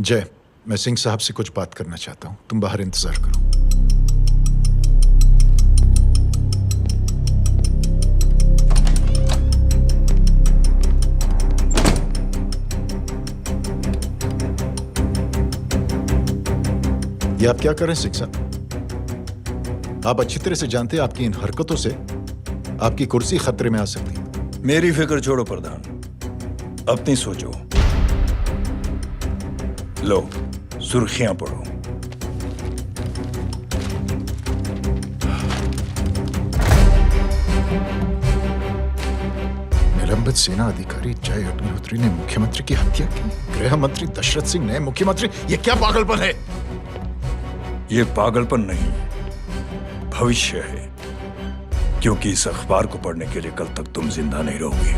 जय, मैं सिंह साहब से कुछ बात करना चाहता हूं। तुम बाहर इंतजार करो। ये आप क्या कर रहे हैं सिंह साहब? आप अच्छी तरह से जानते हैं आपकी इन हरकतों से आपकी कुर्सी खतरे में आ सकती है। मेरी फिक्र छोड़ो प्रधान, अपनी सोचो। लो सुर्खियां पढ़ो। निलंबित सेना अधिकारी जय अग्निहोत्री ने मुख्यमंत्री की हत्या की। गृह मंत्री दशरथ सिंह नए मुख्यमंत्री। ये क्या पागलपन है? ये पागलपन नहीं, भविष्य है, क्योंकि इस अखबार को पढ़ने के लिए कल तक तुम जिंदा नहीं रहोगे।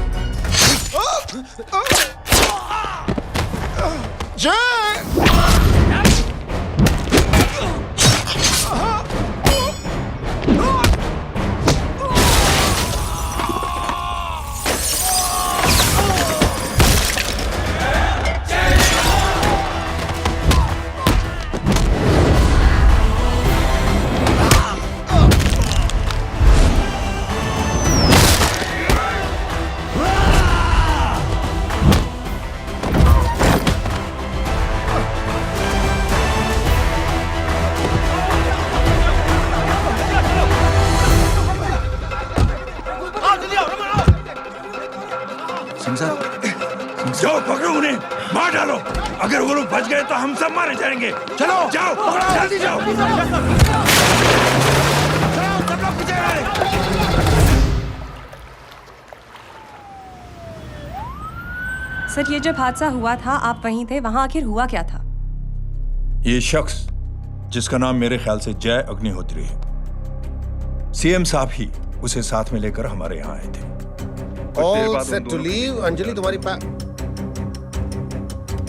जाओ पकड़ो उन्हें, मार डालो। अगर वो लोग बच गए तो हम सब मारे जाएंगे। चलो जाओ, जल्दी जाओ। सर, ये जब हादसा हुआ था आप वहीं थे, वहां आखिर हुआ क्या था? ये शख्स जिसका नाम मेरे ख्याल से जय अग्निहोत्री है, सीएम साहब ही उसे साथ में लेकर हमारे यहाँ आए थे। All set to leave, Anjali तुम्हारी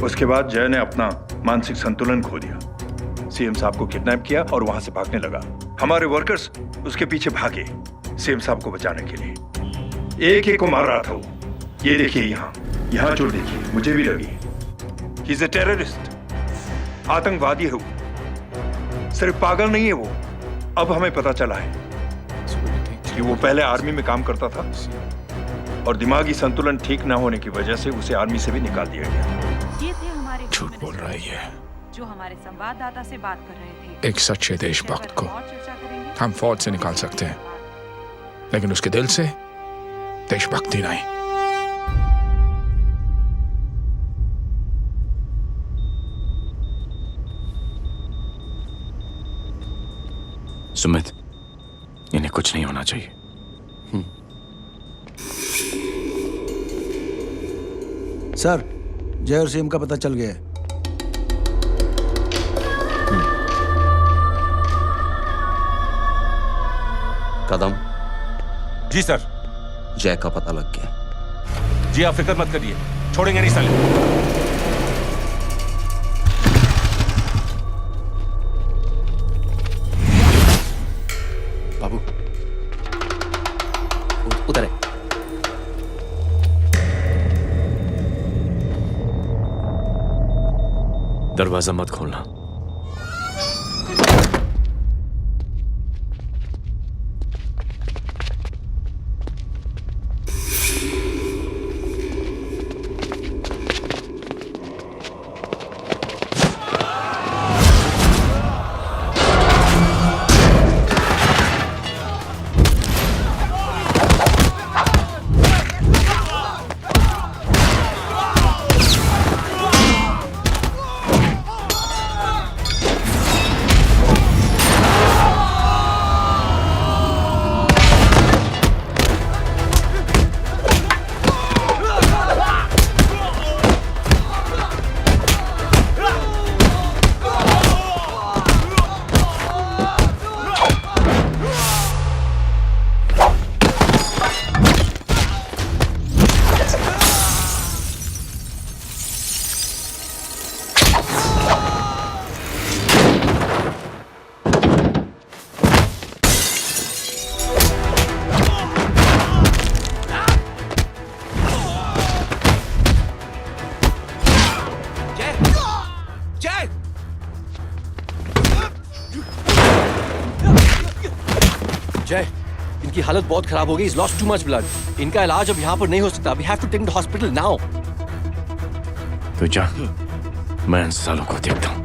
उसके बाद जय ने अपना मानसिक संतुलन खो दिया, सीएम साहब को किडनैप किया और वहां से भागने लगा। हमारे वर्कर्स उसके पीछे भागे सीएम साहब को बचाने के लिए। एक एक को मार रहा था वो। ये देखिए यहाँ चोट देखिए, मुझे भी लगी। ही इज अ टेररिस्ट, आतंकवादी है वो। सिर्फ पागल नहीं है वो, अब हमें पता चला है कि वो पहले आर्मी में काम करता था और दिमागी संतुलन ठीक न होने की वजह से उसे आर्मी से भी निकाल दिया गया। ये थे हमारे झूठ बोल रहा है ये, जो हमारे संवाददाता से बात कर रहे थे। एक सच्चे देशभक्त को हम फौज से निकाल सकते हैं, लेकिन उसके दिल से देशभक्ति नहीं। सुमित, इन्हें कुछ नहीं होना चाहिए। सर, जय और सीएम का पता चल गया है। कदम। जी सर। जय का पता लग गया। जी आप फिक्र मत करिए, छोड़ेंगे नहीं साले। बाबू उधर है। दरवाजा मत खोलना। जय, इनकी हालत बहुत खराब हो गई। He's lost too much blood. इनका इलाज अब यहाँ पर नहीं हो सकता। We have to take him to hospital now. तो जा, मैं इन सालों को देखता हूँ।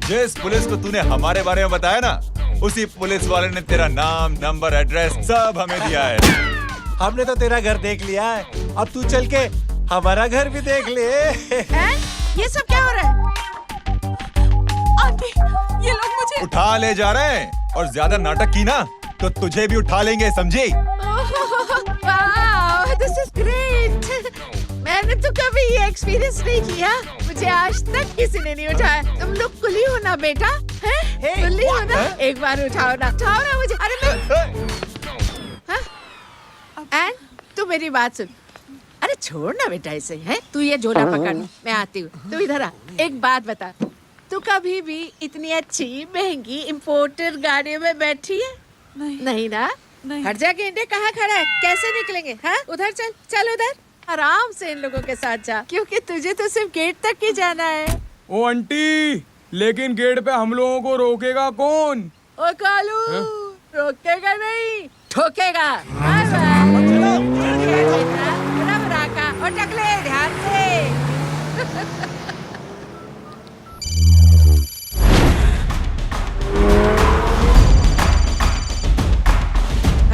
जिस पुलिस को तूने हमारे बारे में बताया ना, उसी पुलिस वाले ने तेरा नाम, नंबर, एड्रेस सब हमें दिया है। हमने तो तेरा घर देख लिया है, अब तू चल के हमारा घर भी देख ले। ये सब क्या हो रहा है? आंटी, ये लोग मुझे उठा ले जा रहे हैं, और ज्यादा नाटक की ना तो तुझे भी उठा लेंगे, समझी? This is great. मैंने तो कभी ये एक्सपीरियंस नहीं किया, मुझे आज तक किसी ने नहीं उठाया। तुम लोग कुली हो ना बेटा, हैं? कुली हो ना? एक बार उठाओ ना मुझे। अरे मैं एंड तू मेरी बात सुन। अरे छोड़ ना बेटा इसे, हैं? तू ये झोला पकड़, मैं आती हूँ। तू इधर आ, एक बात बता, तू कभी भी इतनी अच्छी महंगी इम्पोर्टेड गाड़ी में बैठी है? नहीं ना? हर जगह इंडिया कहाँ खड़ा है, कैसे निकलेंगे? हाँ, उधर चल, चल उधर, आराम से इन लोगों के साथ जा, क्योंकि तुझे तो सिर्फ गेट तक ही जाना है। ओ आंटी, लेकिन गेट पे हम लोगों को रोकेगा कौन? ओ कालू, रोकेगा नहीं, ठोकेगा। और टकले ध्यान से।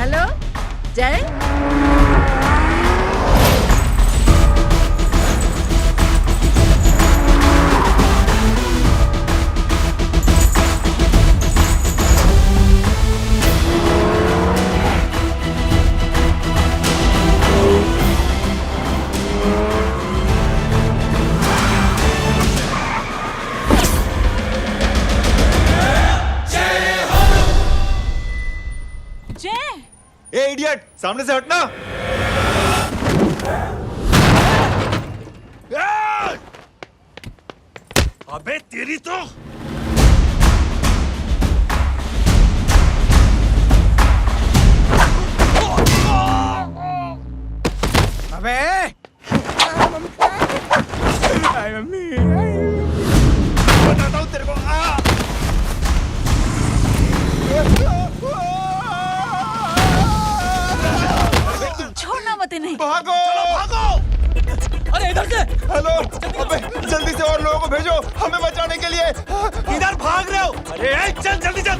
हेलो जय, ए इडियट, सामने से हटना। अबे तेरी तो अबे मम्मी, बताता हूँ तेरे को। छोड़ना मत इन्हें। भागो, भागो। अरे इधर से। हेलो, अबे जल्दी से और लोगों को भेजो हमें बचाने के लिए। इधर भाग रहे हो? अरे चल जल्दी चल।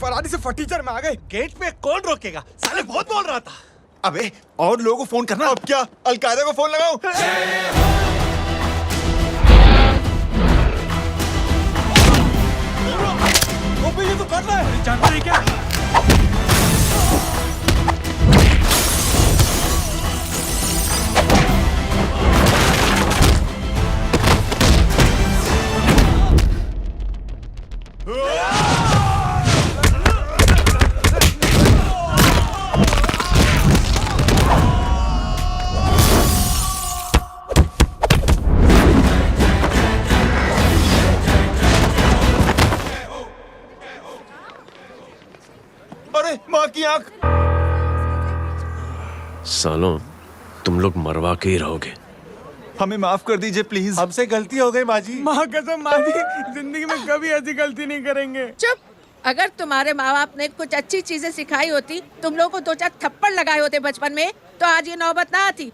फरारी से फटीचर में आ गए। गेट पे कौन रोकेगा? साले बहुत बोल रहा था। अबे और लोगों को फोन करना। अब क्या अलकायदा को फोन लगाऊं? वो ये तो कर रहा है। जानते हैं क्या? अरे माँ की आंख। सालों तुम लोग मरवा के ही रहोगे। हमें माफ कर दीजिए प्लीज। हमसे गलती हो गई माँ जी। माँ कसम माँ जी, जिंदगी में कभी ऐसी गलती नहीं करेंगे। चुप। अगर तुम्हारे माँ बाप ने कुछ अच्छी चीजें सिखाई होती, तुम लोगों को 2-4 थप्पड़ लगाए होते बचपन में, तो आज ये नौबत ना आती।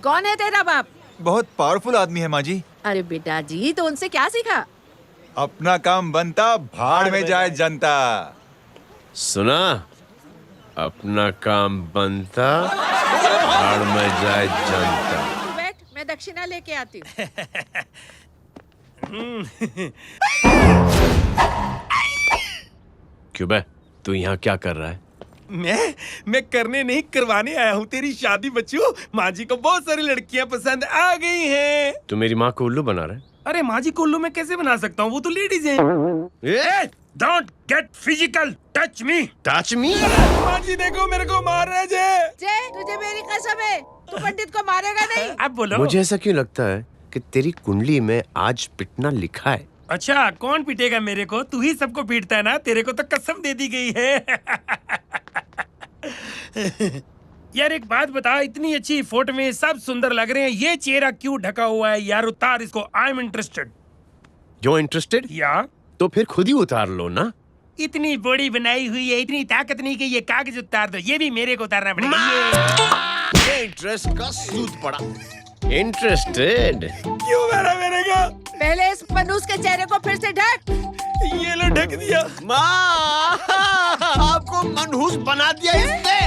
कौन है तेरा बाप? बहुत पावरफुल आदमी है माँ जी। अरे बेटा जी, तो उनसे क्या सीखा? अपना काम बनता, भाड़ में जाए जनता। सुना? अपना काम बनता, भाड़ में जाए जनता। तू बैठ, मैं दक्षिणा लेके आती हूँ। क्यों बे, तू यहाँ क्या कर रहा है? मैं करने नहीं करवाने आया हूँ तेरी शादी बच्चू। माँ जी को बहुत सारी लड़कियाँ पसंद आ गई हैं। तू मेरी माँ को उल्लू बना रहा है? अरे माँ जी को उल्लू मैं कैसे बना सकता हूँ? वो तो लेडीज हैं। Don't get physical, touch me. Touch me? माँ जी देखो मेरे को मार रहे जय। जय, तुझे मेरी कसम है, तू पंडित को मारेगा नहीं। अब बोलो। मुझे ऐसा क्यों लगता है कि तेरी कुंडली में आज पिटना लिखा है? अच्छा, कौन पीटेगा मेरे को? तू ही सबको पीटता है ना। तेरे को तो कसम दे दी गई है। यार एक बात बता, इतनी अच्छी फोटो में सब सुंदर लग रहे हैं, ये चेहरा क्यों ढका हुआ है? यार उतार इसको। I am interested. जो इंटरेस्टेड? या तो फिर खुद ही उतार लो ना। इतनी बॉडी बनाई हुई है, इतनी ताकत नहीं कि ये कागज उतार दो। ये भी मेरे को उतारना पड़ेगा। ये इंटरेस्ट का सूद पड़ा। इंटरेस्टेड? क्यों मारा मेरे को? पहले इस मनूस के चेहरे को फिर से ढक। ये लो ढक दिया। माँ, आपको मनहूस बना दिया इसने।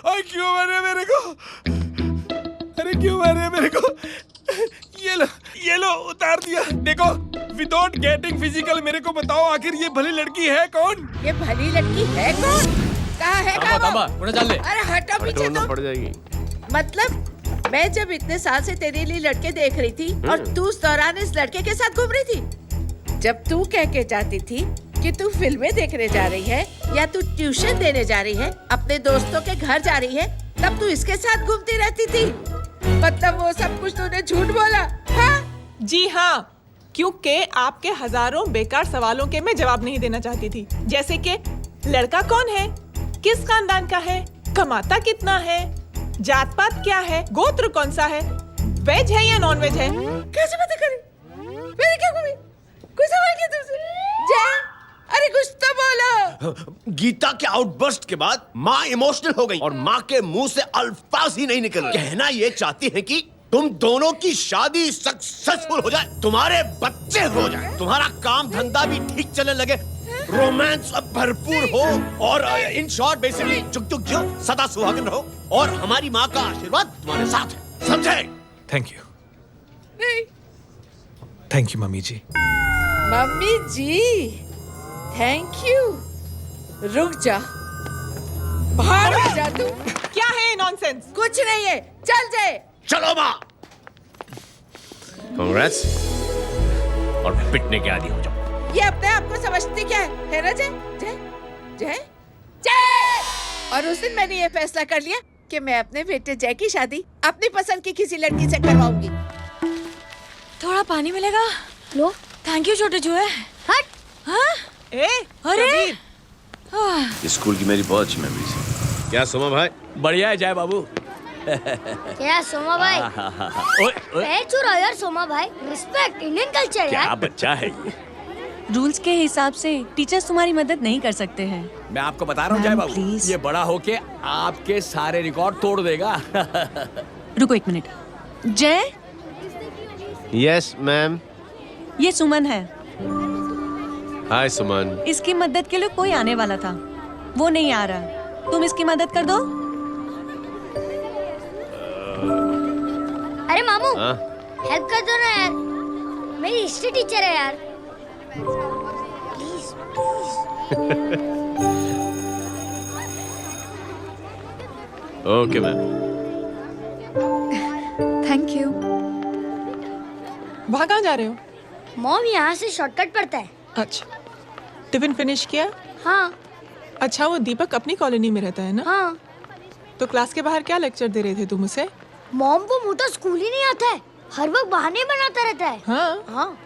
ओए क्यों मारे मेरे को? अरे क्यों मारे मेरे को? ये लो उतार दिया। देखो, विदाउट गेटिंग फिजिकल मेरे को बताओ, आखिर ये भली लड़की है कौन? ये भली लड़की है कौन? कहाँ है कहाँ? ले। अरे हटो पीछे तो। पड़ जाएगी। मतलब मैं जब इतने साल से तेरे लिए लड़के देख रही थी और तू उस दौरान इस लड़के के साथ घूम रही थी। जब तू कह के जाती थी कि तू फिल्में देखने जा रही है या तू ट्यूशन देने जा रही है, अपने दोस्तों के घर जा रही है, तब तू इसके साथ घूमती रहती थी। मतलब वो सब कुछ तूने झूठ बोला? हाँ? जी हाँ, क्योंकि आपके हजारों बेकार सवालों के मैं जवाब नहीं देना चाहती थी। जैसे कि लड़का कौन है, किस खानदान का है, कमाता कितना है, जात पात क्या है, गोत्र कौन सा है, वेज है या नॉन वेज है। कैसे पता करें? मैंने क्या कभी कोई सवाल किया तुमसे? जय, अरे कुछ तो बोलो। गीता के आउटबर्स्ट के बाद माँ इमोशनल हो गई और माँ के मुंह से अल्फाज ही नहीं निकल रहे। कहना ये चाहती है कि तुम दोनों की शादी सक्सेसफुल हो जाए, तुम्हारे बच्चे हो जाए, तुम्हारा काम धंधा भी ठीक चलने लगे, रोमांस अब भरपूर हो और इन शॉर्ट बेसिकली जुग जुग जियो, सदा सुहागन रहो और हमारी माँ का आशीर्वाद तुम्हारे साथ है। समझे? Thank you. नहीं। Thank you mummy ji. Mummy ji, thank you. रुक जा, भाग जा तू। क्या है नॉनसेंस? कुछ नहीं है, चल जाए। चलो माँ। कांग्रेस। और पिटने के आदी हो जाओ। ये अपने आप को समझती क्या है ना? जय जय जय जय। और उस दिन मैंने ये फैसला कर लिया कि मैं अपने बेटे जय की शादी अपनी पसंद की किसी लड़की से करवाऊंगी। थोड़ा पानी मिलेगा? लो। थैंक यू छोटे जुए। हट। हाँ? अरे स्कूल की मेरी बहुत अच्छी मेमोरीज है। क्या सोमा भाई? बढ़िया है जय बाबू। क्या सोमा भाई? चुरा यार सोमा भाई, रिस्पेक्ट इंडियन कल्चर यार। क्या बच्चा है ये? रूल्स के हिसाब से टीचर्स तुम्हारी मदद नहीं कर सकते हैं। मैं आपको बता रहा हूँ जय बाबू, ये बड़ा होके आपके सारे रिकॉर्ड तोड़ देगा। रुको एक मिनट। जय। Yes ma'am. ये सुमन है। हाय सुमन। इसकी मदद के लिए कोई आने वाला था, वो नहीं आ रहा। तुम इसकी मदद कर दो। अरे मामू, हेल्प कर दो ना यार, मेरी हिस्ट्री टीचर है यार। Please please. Okay ma'am. Thank you. वहाँ कहाँ जा रहे हो? मॉम यहाँ से शॉर्टकट पड़ता है। अच्छा, टिफिन फिनिश किया? हाँ। अच्छा, वो दीपक अपनी कॉलोनी में रहता है ना? हाँ। तो क्लास के बाहर क्या लेक्चर दे रहे थे तुम उसे? मॉम को मुंह तो स्कूल ही नहीं आता है, हर वक्त बहाने बनाता रहता है। हाँ। हाँ।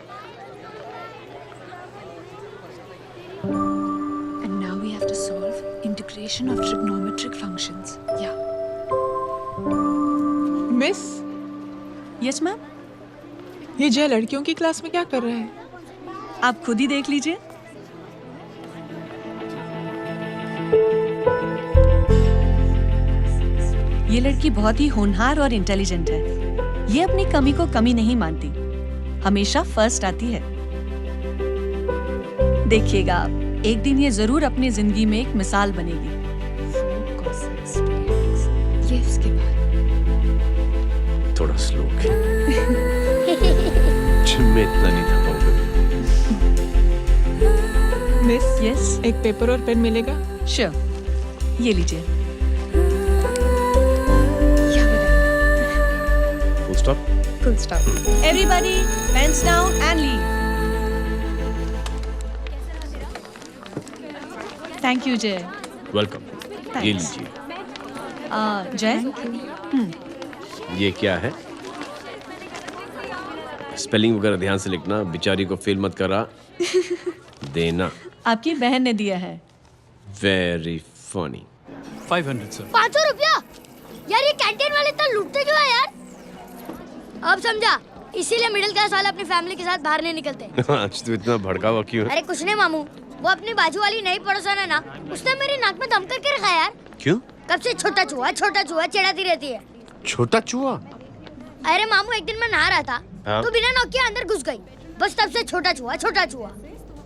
And now we have to solve integration of trigonometric functions. Yeah. Miss. Yes ma'am. ये जय लड़कियों की क्लास में क्या कर रहा है? आप खुद ही देख लीजिए। ये लड़की बहुत ही होनहार और इंटेलिजेंट है। ये अपनी कमी को कमी नहीं मानती, हमेशा फर्स्ट आती है। देखिएगा आप, एक दिन ये जरूर अपनी जिंदगी में एक मिसाल बनेगी। ये इसके बाद थोड़ा स्लो मैं इतना नहीं था पाऊंगा। मिस, यस, एक पेपर और पेन मिलेगा? श्योर, ये लीजिए। Full stop. Full stop. Everybody, pens down and leave. Thank you, Jay. Welcome. ये लीजिए। जय, ये क्या है? स्पेलिंग वगैरह ध्यान से लिखना, बेचारी को फेल मत करा देना। आपकी बहन ने दिया है। Very funny. 500 सर। 500 रुपया? यार ये कैंटीन वाले इतना लूटते क्यों है यार? अब समझा, इसीलिए मिडिल क्लास वाले अपनी फैमिली के साथ बाहर नहीं निकलते। आज तो इतना भड़कावा क्यों है? अरे कुछ नहीं मामू, वो अपनी बाजू वाली नई पड़ोसन है ना, उसने मेरी नाक में दम करके रखा यार। क्यों? कब से छोटा चूहा चिढ़ाती रहती है। छोटा चूहा? अरे मामू, एक दिन मैं नहा रहा था, हाँ? तो बिना नॉक के अंदर घुस गई, बस तब से छोटा चूहा।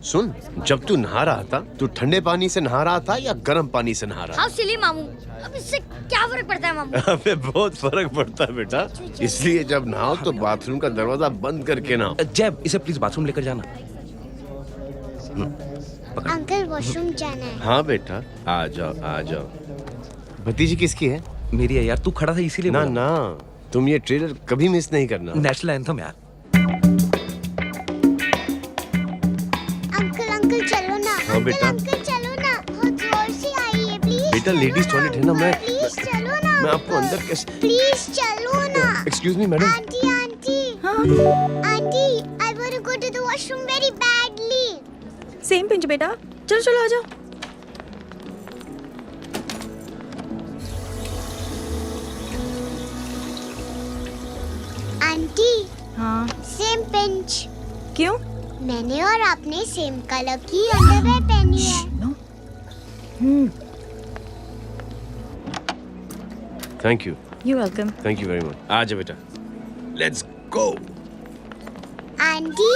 सुन, जब तू नहा रहा था, तू ठंडे पानी से नहा रहा था या गर्म पानी से नहा रहा था? हाउ सिली मामू, अब इससे क्या फर्क पड़ता है मामू? अबे बहुत फर्क पड़ता है बेटा, इसलिए जब नहाओ तो बाथरूम का दरवाजा बंद करके नहाओ। जैब, इसे प्लीज बाथरूम लेकर जाना। अंकल वॉशरूम जाना है। हाँ बेटा, आ जाओ। भतीजी किसकी है? मेरी है यार, तू खड़ा था इसीलिए ना ना, तुम ये ट्रेलर कभी मिस नहीं करना। नेशनल एंथम यार। अंकल चलो ना। हाँ बेटा। अंकल चलो ना, बहुत जोर से आई है, प्लीज। बेटा लेडीज टॉयलेट है ना, प्लीज चलो ना। मैं आपको अंदर कैसे? प्लीज चलो ना। Excuse me madam. Aunty I want to go to the washroom very badly. Same pinch बेटा, चलो आ जाओ। आंटी। हाँ। Same pinch. क्यों? मैंने और आपने सेम कलर की अंडरवेयर पहनी है। Thank you. You welcome. Thank you very much. आ जा बेटा, let's go. Aunty,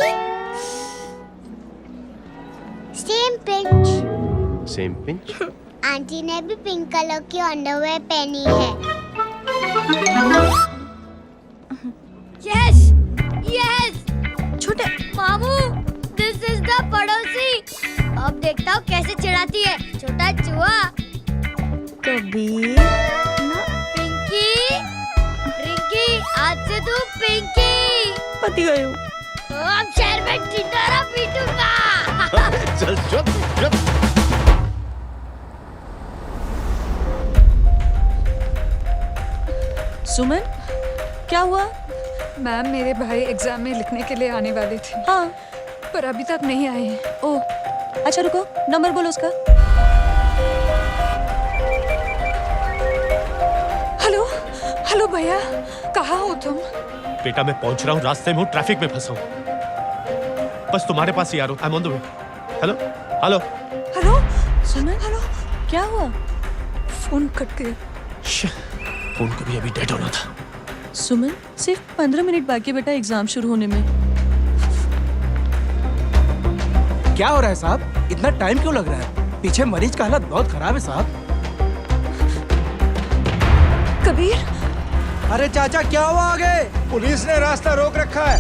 same pinch. Aunty ने भी पिंक कलर की अंडरवेयर पहनी है। यस छोटे मामू, दिस इज द पड़ोसी। अब देखता हूँ कैसे चिढ़ाती है छोटा चूहा। कभी पिंकी, रिंकी, आज से तू पिंकी। पति गई हूँ। अब शहर में टिटोरा पीटूंगा। चल चुप। सुमन, क्या हुआ? मैम, मेरे भाई एग्जाम में लिखने के लिए आने वाले थे। हाँ, पर अभी तक नहीं आए हैं। ओह, अच्छा रुको, नंबर बोलो उसका। हेलो भैया, कहाँ हो तुम? बेटा मैं पहुंच रहा हूँ, रास्ते में हूँ, ट्रैफिक में फंसा हूँ, बस तुम्हारे पास ही आ रहा हूँ। I am on the way. Hello. Suman, क्या हुआ? फोन कट गया। फोन को भी अभी डेड होना था। सुमन, सिर्फ 15 मिनट बाकी बेटा एग्जाम शुरू होने में। क्या हो रहा है साहब? इतना टाइम क्यों लग रहा है? पीछे मरीज का हालत बहुत खराब है साहब। कबीर, अरे चाचा क्या हुआ आगे? पुलिस ने रास्ता रोक रखा है।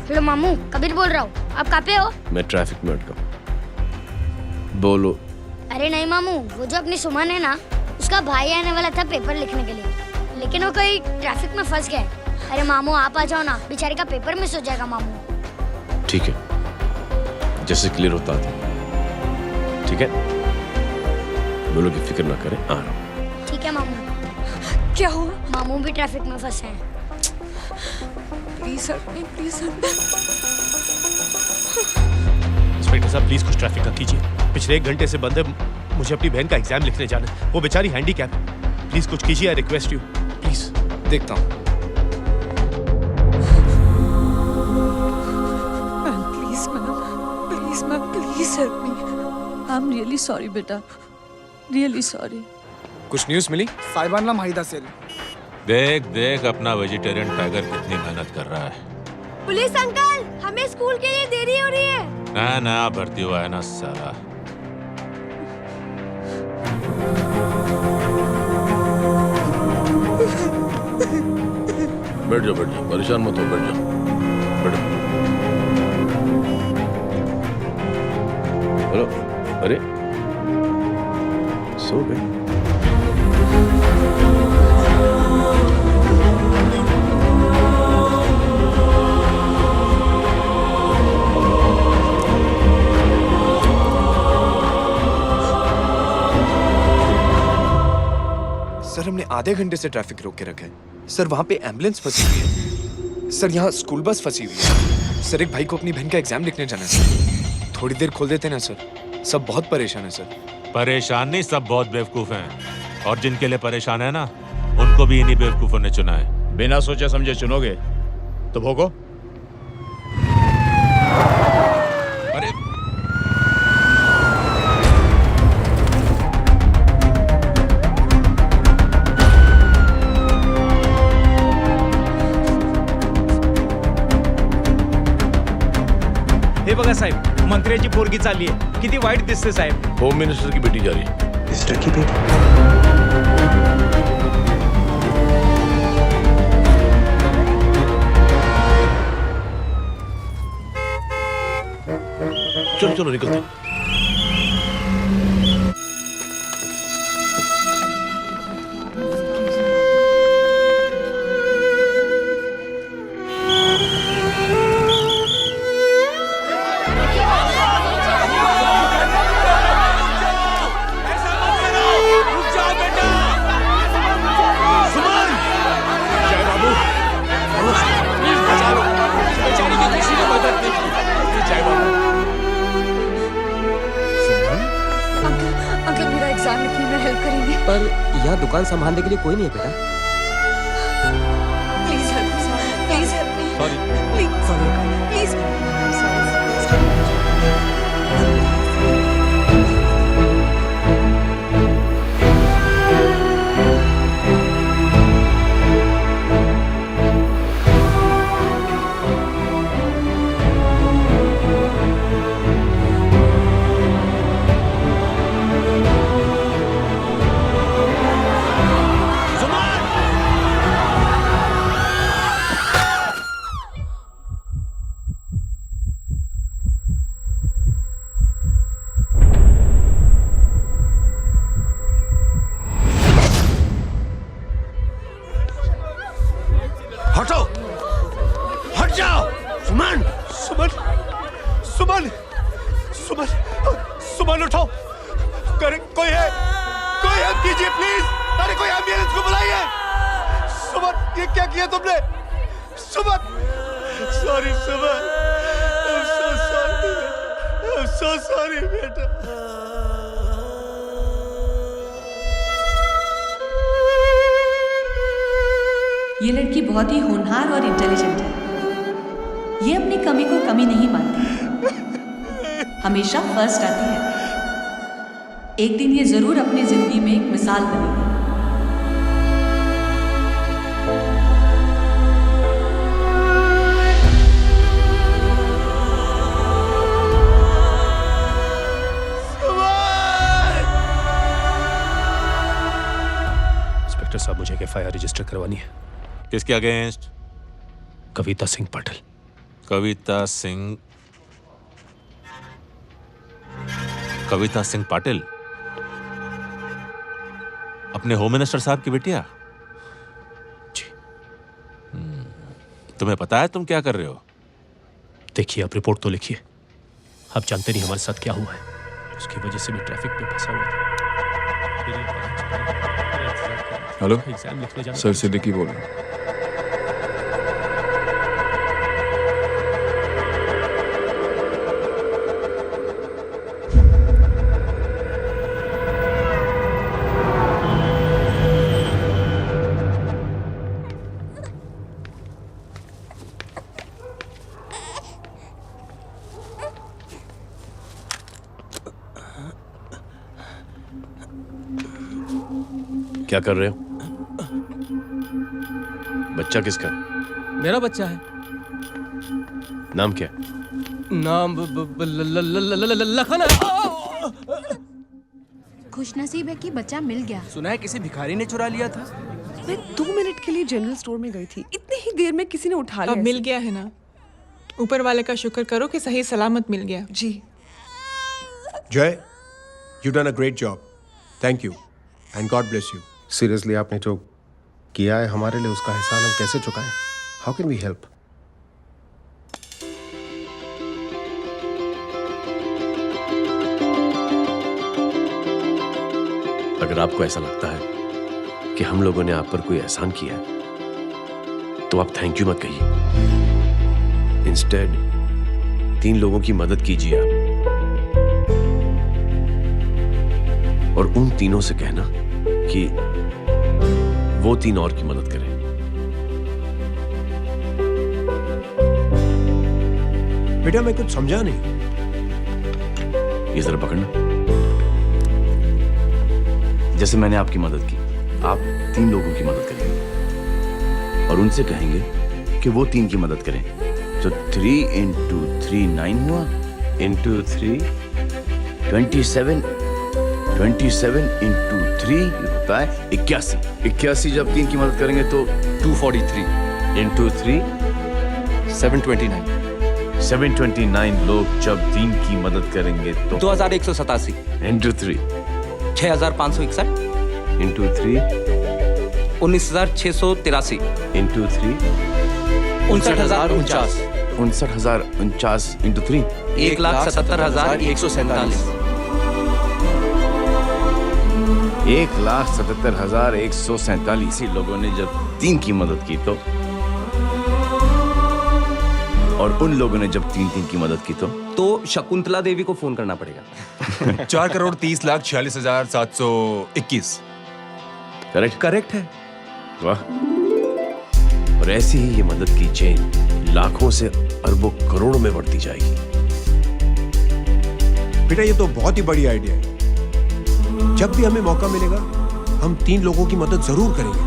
हेलो मामू, कबीर बोल रहा हूँ। आप कहाँ पे हो? मैं ट्रैफिक में अटका हूं। बोलो। अरे नहीं मामू, वो जो अपनी सुमन है ना, उसका भाई आने वाला था पेपर लिखने के लिए, लेकिन वो कहीं ट्रैफिक में फंस गया। अरे मामू आप आ जाओ ना, बेचारे का पेपर मिस हो जाएगा मामू। ठीक है, जैसे क्लियर होता था। ठीक है, बोलो कि फिक्र ना करें, आ रहा हूं। ठीक है मामू। क्या हुआ? मामू भी ट्रैफिक में फंसे हैं। Please help me, please help me. Inspector साहब प्लीज कुछ ट्रैफिक का कीजिए। पिछले 1 घंटे से बंद है, मुझे अपनी बहन का एग्जाम लिखने जाना है। वो बेचारी हैंडीकैप है। प्लीज कुछ कीजिए, आई रिक्वेस्ट यू प्लीज। देखता हूँ। Please ma'am, please help me. I am really sorry बेटा, रियली सॉरी। कुछ न्यूज़ मिली? साहिबाना माहिदा सेल। देख देख अपना वेजिटेरियन टाइगर कितनी मेहनत कर रहा है। पुलिस अंकल, हमें स्कूल के लिए देरी हो रही है। नया भर्ती हुआ है ना साला। बैठ जाओ, परेशान मत हो, बैठ जाओ, बैठो। हेलो, अरे सो गए? सर हमने आधे घंटे से ट्रैफिक रोक के रखा है। सर वहाँ पे एम्बुलेंस फंसी हुई है। सर यहाँ स्कूल बस फंसी हुई है। सर एक भाई को अपनी बहन का एग्जाम लिखने जाना है सर। थोड़ी देर खोल देते ना सर। सब बहुत परेशान है सर। परेशान नहीं, सब बहुत बेवकूफ हैं। और जिनके लिए परेशान है ना, उनको भी इन्हीं बेवकूफों ने चुना है। बिना सोचे समझे चुनोगे तो भोगो। अरे हे बघा साहेब, मंत्र्याची पोरगी चालली आहे. किती वाईट दिसते साहेब. होम मिनिस्टर की बेटी जा रही है। मिनिस्टर की बेटी? चलो चलो निकलते। पर यहाँ दुकान संभालने के लिए कोई नहीं है बेटा। Please help me, please help me. Sorry, please please. हटो, हट जाओ। सुमन, सुमन, सुमन, सुमन, सुमन उठो। करे कोई है? कोई हेल्प कीजिए प्लीज। अरे कोई एम्बुलेंस को बुलाइए। सुमन, ये क्या किया तुमने? Suman, sorry Suman, I'm so sorry, I'm so sorry बेटा। ये लड़की बहुत ही होनहार और इंटेलिजेंट है। ये अपनी कमी को कमी नहीं मानती, हमेशा फर्स्ट आती है। एक दिन ये जरूर अपनी जिंदगी में एक मिसाल बनेगी। रजिस्टर करवानी है। किसके अगेंस्ट? कविता सिंह पाटिल। कविता सिंह पाटिल, अपने होम मिनिस्टर साहब की बेटिया? जी। तुम्हें पता है तुम क्या कर रहे हो? देखिए, आप रिपोर्ट तो लिखिए। आप जानते नहीं हमारे साथ क्या हुआ है। उसकी वजह से मैं ट्रैफिक में फंसा हुआ था। हेलो एग्जाम लिखने जाना। सर सिद्दीकी बोल रहा हूँ। क्या कर रहे हो? बच्चा किसका? मेरा बच्चा है। नाम क्या? नाम लखन है। खुशनसीब है कि बच्चा मिल गया। सुना है किसी भिखारी ने चुरा लिया था। मैं 2 मिनट के लिए जनरल स्टोर में गई थी, इतनी ही देर में किसी ने उठा लिया। अब मिल गया है ना, ऊपर वाले का शुक्र करो कि सही सलामत मिल गया। जी। जय, you done a great job. Thank you and God bless you. Seriously आपने जो किया है हमारे लिए, उसका एहसान हम कैसे चुकाएं? How can we help? अगर आपको ऐसा लगता है कि हम लोगों ने आप पर कोई एहसान किया है, तो आप थैंक यू मत कहिए। इंस्टेड 3 लोगों की मदद कीजिए आप, और उन तीनों से कहना कि वो 3 और की मदद करें। बेटा मैं कुछ समझा नहीं। ये जरा पकड़ना। जैसे मैंने आपकी मदद की, आप 3 लोगों की मदद करेंगे और उनसे कहेंगे कि वो 3 की मदद करें। तो 3 into 3 9 हुआ, into 3 27 into 3 होता है 81। 81 जब 3 की मदद करेंगे तो 243 into 3 729। 729 लोग जब 3 की मदद करेंगे तो 2187 into 3 6561 into 3 19683 into 3 59049 59049 into 3 1,77,147 1,77,147 लोगों ने जब 3 की मदद की तो, और उन लोगों ने जब 3 की मदद की तो शकुंतला देवी को फोन करना पड़ेगा। 4,30,46,721। करेक्ट है। वाह। और ऐसी ही ये मदद की चेन लाखों से अरबों करोड़ों में बढ़ती जाएगी। बेटा ये तो बहुत ही बड़ी आइडिया है। जब भी हमें मौका मिलेगा हम 3 लोगों की मदद जरूर करेंगे।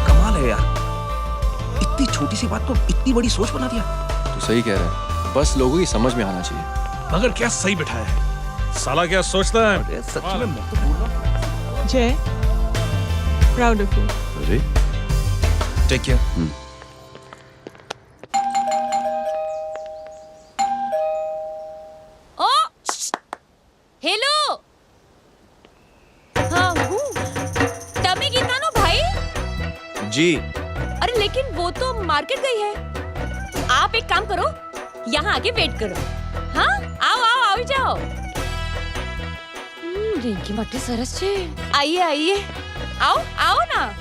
कमाल है यार, इतनी छोटी सी बात को इतनी बड़ी सोच बना दिया। तू सही कह रहा है, बस लोगों की समझ में आना चाहिए। मगर क्या सही बिठाया है, साला क्या सोचता है। सच में मैं तो बोल रहा हूँ। जय, प्राउड ऑफ यू। अरे टेक केयर। ओ हेलो, हाँ हूँ। तभी गीता नो भाई। जी। अरे लेकिन वो तो मार्केट गई है। आप एक काम करो, यहाँ आके वेट करो। हाँ आओ आओ आओ जाओ। रिंकी मट्टी सरस छे। आइए आइए, आओ आओ ना।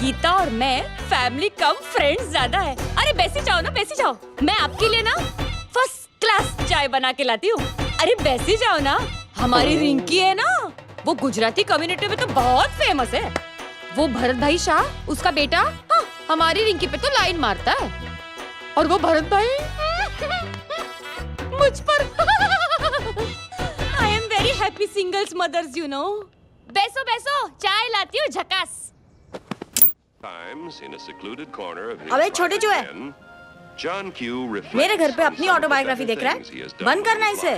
गीता और मैं फैमिली कम फ्रेंड्स ज्यादा है। अरे बैसी जाओ ना, बैसी जाओ। मैं आपके लिए ना फर्स्ट क्लास चाय बना के लाती हूँ। अरे बैसी जाओ ना। हमारी रिंकी है ना, वो गुजराती कम्युनिटी में तो बहुत फेमस है। वो भरत भाई शाह, उसका बेटा, हाँ, हमारी रिंकी पे तो लाइन मारता है। और वो भरत भाई मुझ पर। I am very happy singles mothers you know. बैसो बैसो, चाय लाती हूँ झकास। अबे छोटे जो है, John Q मेरे घर पे अपनी ऑटोबायोग्राफी देख रहा है, बंद करना इसे।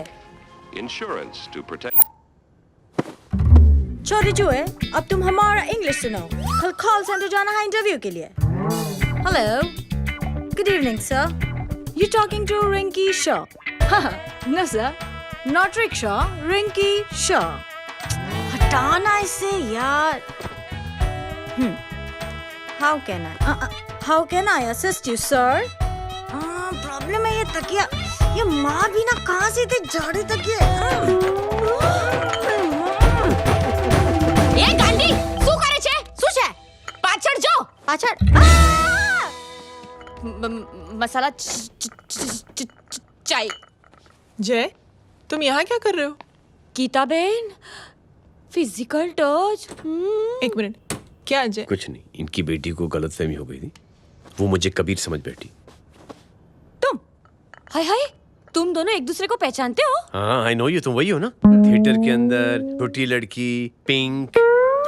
Insurance to protect. चोरी चूहे, अब तुम हमारा इंग्लिश सुनो। कल कॉल सेंटर जाना है इंटरव्यू के लिए। Hello, good evening sir. You talking to Rinki Shaw? No sir, not rickshaw, Rinki Shaw. हटाना इसे यार। How can I assist you sir? Problem है ये तकिया, ये माँ भी ना कहाँ से इतने जाड़े तकिए। એ ગાંડી શું કરે છે? શું છે? પાછળ જો, પાછળ. મસાલા ચાય. जय, तुम यहाँ क्या कर रहे हो? Geetaben, physical touch. एक मिनट, क्या जय? कुछ नहीं, इनकी बेटी को गलतफहमी हो गई थी, वो मुझे कबीर समझ बैठी। हाय हाय, तुम दोनों एक दूसरे को पहचानते हो? हाँ, आई नो यू, तुम वही हो ना थिएटर के अंदर छोटी लड़की pink.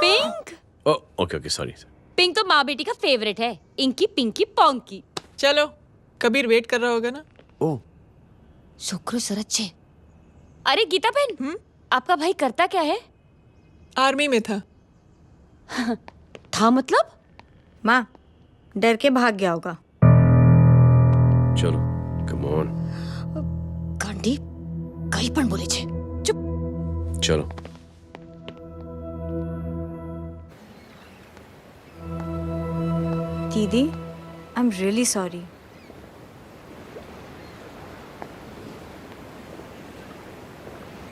Pink? Okay okay, sorry. Pink तो माँ बेटी का फेवरेट है, इंकी पिंकी पोंकी। चलो, कबीर वेट कर रहा होगा ना? ओह, शुक्र सरच्चे। अरे गीता बहन, आपका भाई करता क्या है? आर्मी में था। था मतलब? माँ, डर के भाग गया होगा। चलो, कम ऑन। गांडी, कहीं पण बोले छे। चुप। चलो। दीदी, I am really sorry.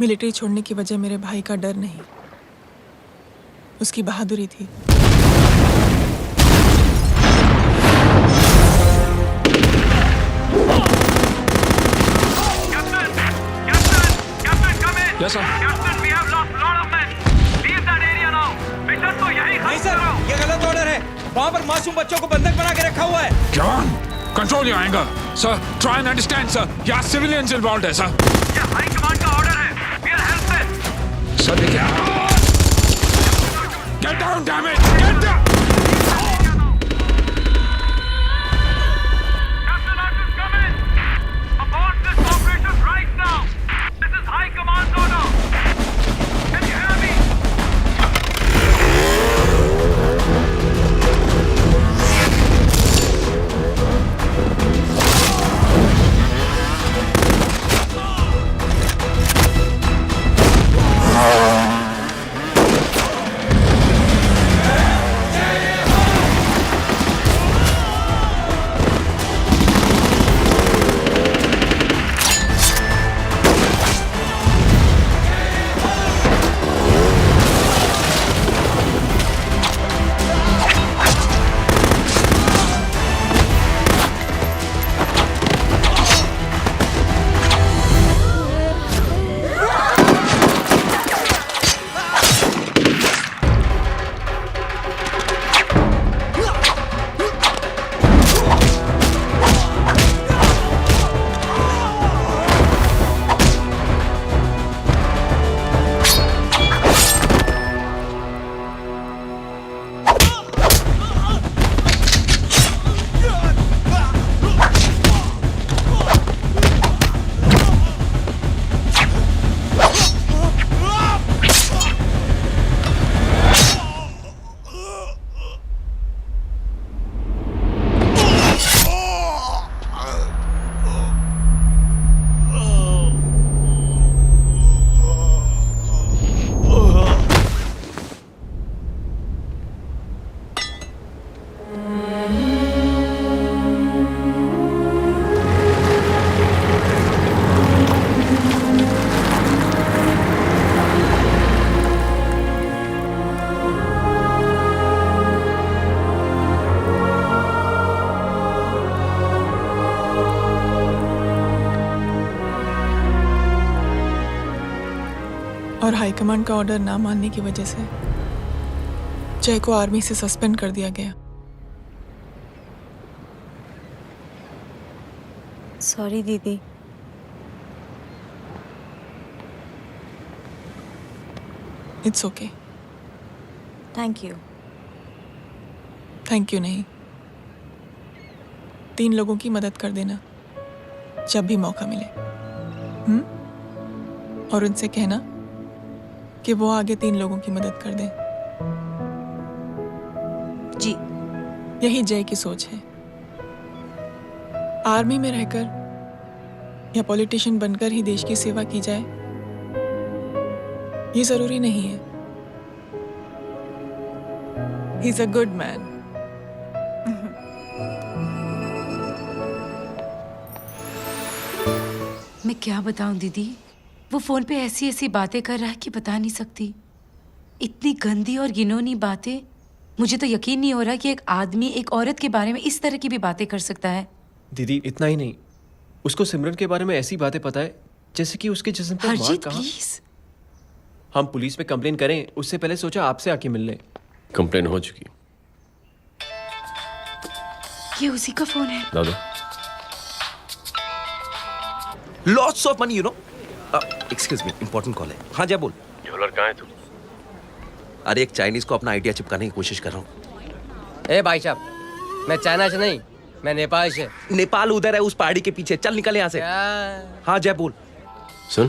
Military छोड़ने की वजह मेरे भाई का डर नहीं, उसकी बहादुरी थी। Yes, sir. नहीं सर, ये गलत ऑर्डर है। वहाँ पर मासूम बच्चों को बंधक बना के रखा हुआ है। John, control your anger. Sir, try and understand, sir. यहाँ civilians involved है, sir. ये हाई कमांड का ऑर्डर है। We are helpless. Sir, देखिए। Get down, damn it! Get down! Captain Archer's coming. Abort this operation right now. This is high command order. Can you hear me? और high command का order ना मानने की वजह से जय को आर्मी से सस्पेंड कर दिया गया। सॉरी दीदी। It's okay. Thank you. Thank you नहीं, 3 लोगों की मदद कर देना जब भी मौका मिले। और उनसे कहना कि वो आगे 3 लोगों की मदद कर दें। जी। यही जय की सोच है। आर्मी में रहकर या पॉलिटिशियन बनकर ही देश की सेवा की जाए, ये जरूरी नहीं है। He is a good man. मैं क्या बताऊं दीदी, वो फोन पे ऐसी ऐसी बातें कर रहा है कि बता नहीं सकती। इतनी गंदी और घिनौनी बातें। मुझे तो यकीन नहीं हो रहा कि एक आदमी एक औरत के बारे में इस तरह की भी बातें कर सकता है। दीदी इतना ही नहीं, उसको सिमरन के बारे में ऐसी बातें पता है जैसे कि उसके जिस्म पर मार हरजीत कहाँ। प्लीज। हम पुलिस में कंप्लेन करें उससे पहले सोचा आपसे आके मिल ले। कंप्लेन हो चुकी। ये उसी का फोन है। दादा lots of money you know. Excuse me, important call है। हाँ जय बोल। ज्वेलर कहाँ है तू? अरे एक चाइनीज को अपना आइडिया चिपकाने की कोशिश कर रहा हूँ। ए भाई साहब, मैं चाइना से नहीं, मैं नेपाल से। नेपाल उधर है उस पहाड़ी के पीछे। चल निकल यहाँ से। हाँ जय बोल। सुन,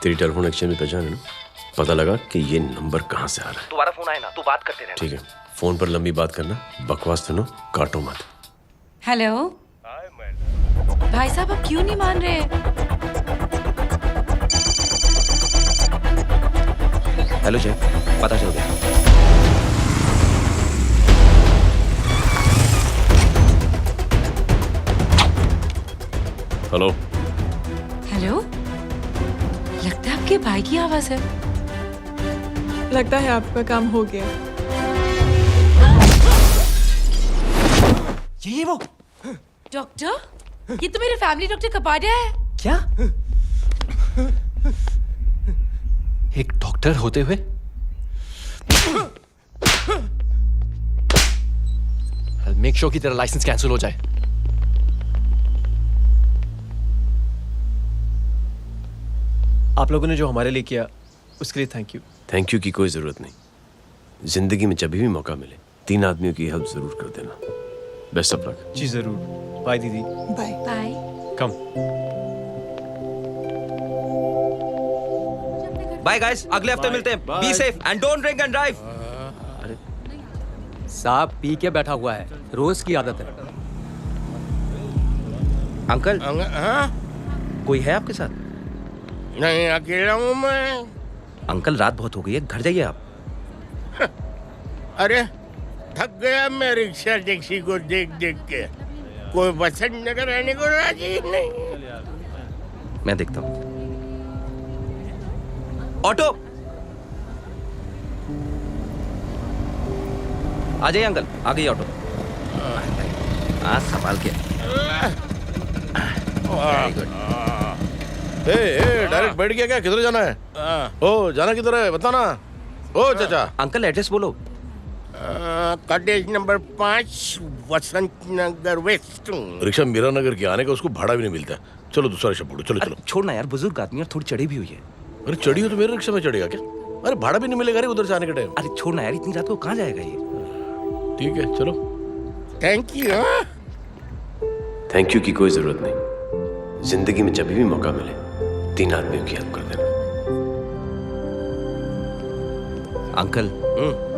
तेरी टेलीफोन एक्सचेंज में पहचान है ना? पता लगा कि ये नंबर कहाँ से आ रहा है। दोबारा फोन आए ना तू बात करते रहना। ठीक है, फोन पर लंबी बात करना, बकवास सुनो, काटो मत। हेलो भाई साहब, आप क्यों नहीं मान रहे? हेलो जय, पता चल गया। हेलो हेलो, लगता है आपके भाई की आवाज है। लगता है आपका काम हो गया। ये वो डॉक्टर, ये तो मेरे फैमिली डॉक्टर कपाडिया है। क्या? एक डॉक्टर होते हुए? मेक श्योर कि तेरा लाइसेंस कैंसिल हो जाए। आप लोगों ने जो हमारे लिए किया उसके लिए थैंक यू। थैंक यू की कोई जरूरत नहीं। जिंदगी में जब भी मौका मिले 3 आदमियों की हेल्प जरूर कर देना। Best of luck. जी जरूर। बाय दीदी। Bye bye. कम। बाय गाइस, अगले हफ्ते मिलते हैं। Be safe and don't drink and drive. साहब पी के बैठा हुआ है, रोज की आदत है। अंकल हाँ? कोई है आपके साथ? नहीं, अकेला हूँ मैं। अंकल रात बहुत हो गई है, घर जाइए आप। अरे थक गया मैं रिक्शा टैक्सी को देख देख के। कोई पसंद नगर रहने को राजी नहीं। मैं देखता हूँ। ऑटो आ जाइए अंकल, आ गई ऑटो। हाँ संभाल के। डायरेक्ट बैठ गया क्या? किधर जाना है? ओ जाना किधर है बता ना। ओ चाचा। अंकल एड्रेस बोलो। कॉटेज नंबर 5 वसंत नगर वेस्ट। रिक्शा मीरा नगर के आने का उसको भाड़ा भी नहीं मिलता। चलो दूसरा रिक्शा पकड़ो। चलो चलो। छोड़ना यार, बुजुर्ग आदमी और थोड़ी चढ़ी भी हुई है। अरे चढ़ी हो तो मेरे रिक्शा में चढ़ेगा क्या? अरे भाड़ा भी नहीं मिलेगा रे उधर से आने के टाइम। अरे छोड़ना यार, इतनी रात को कहाँ जाएगा ये? ठीक है चलो। Thank you. थैंक यू की कोई जरूरत नहीं। जिंदगी में जब भी मौका मिले 3 आदमियों की हेल्प कर देना। अंकल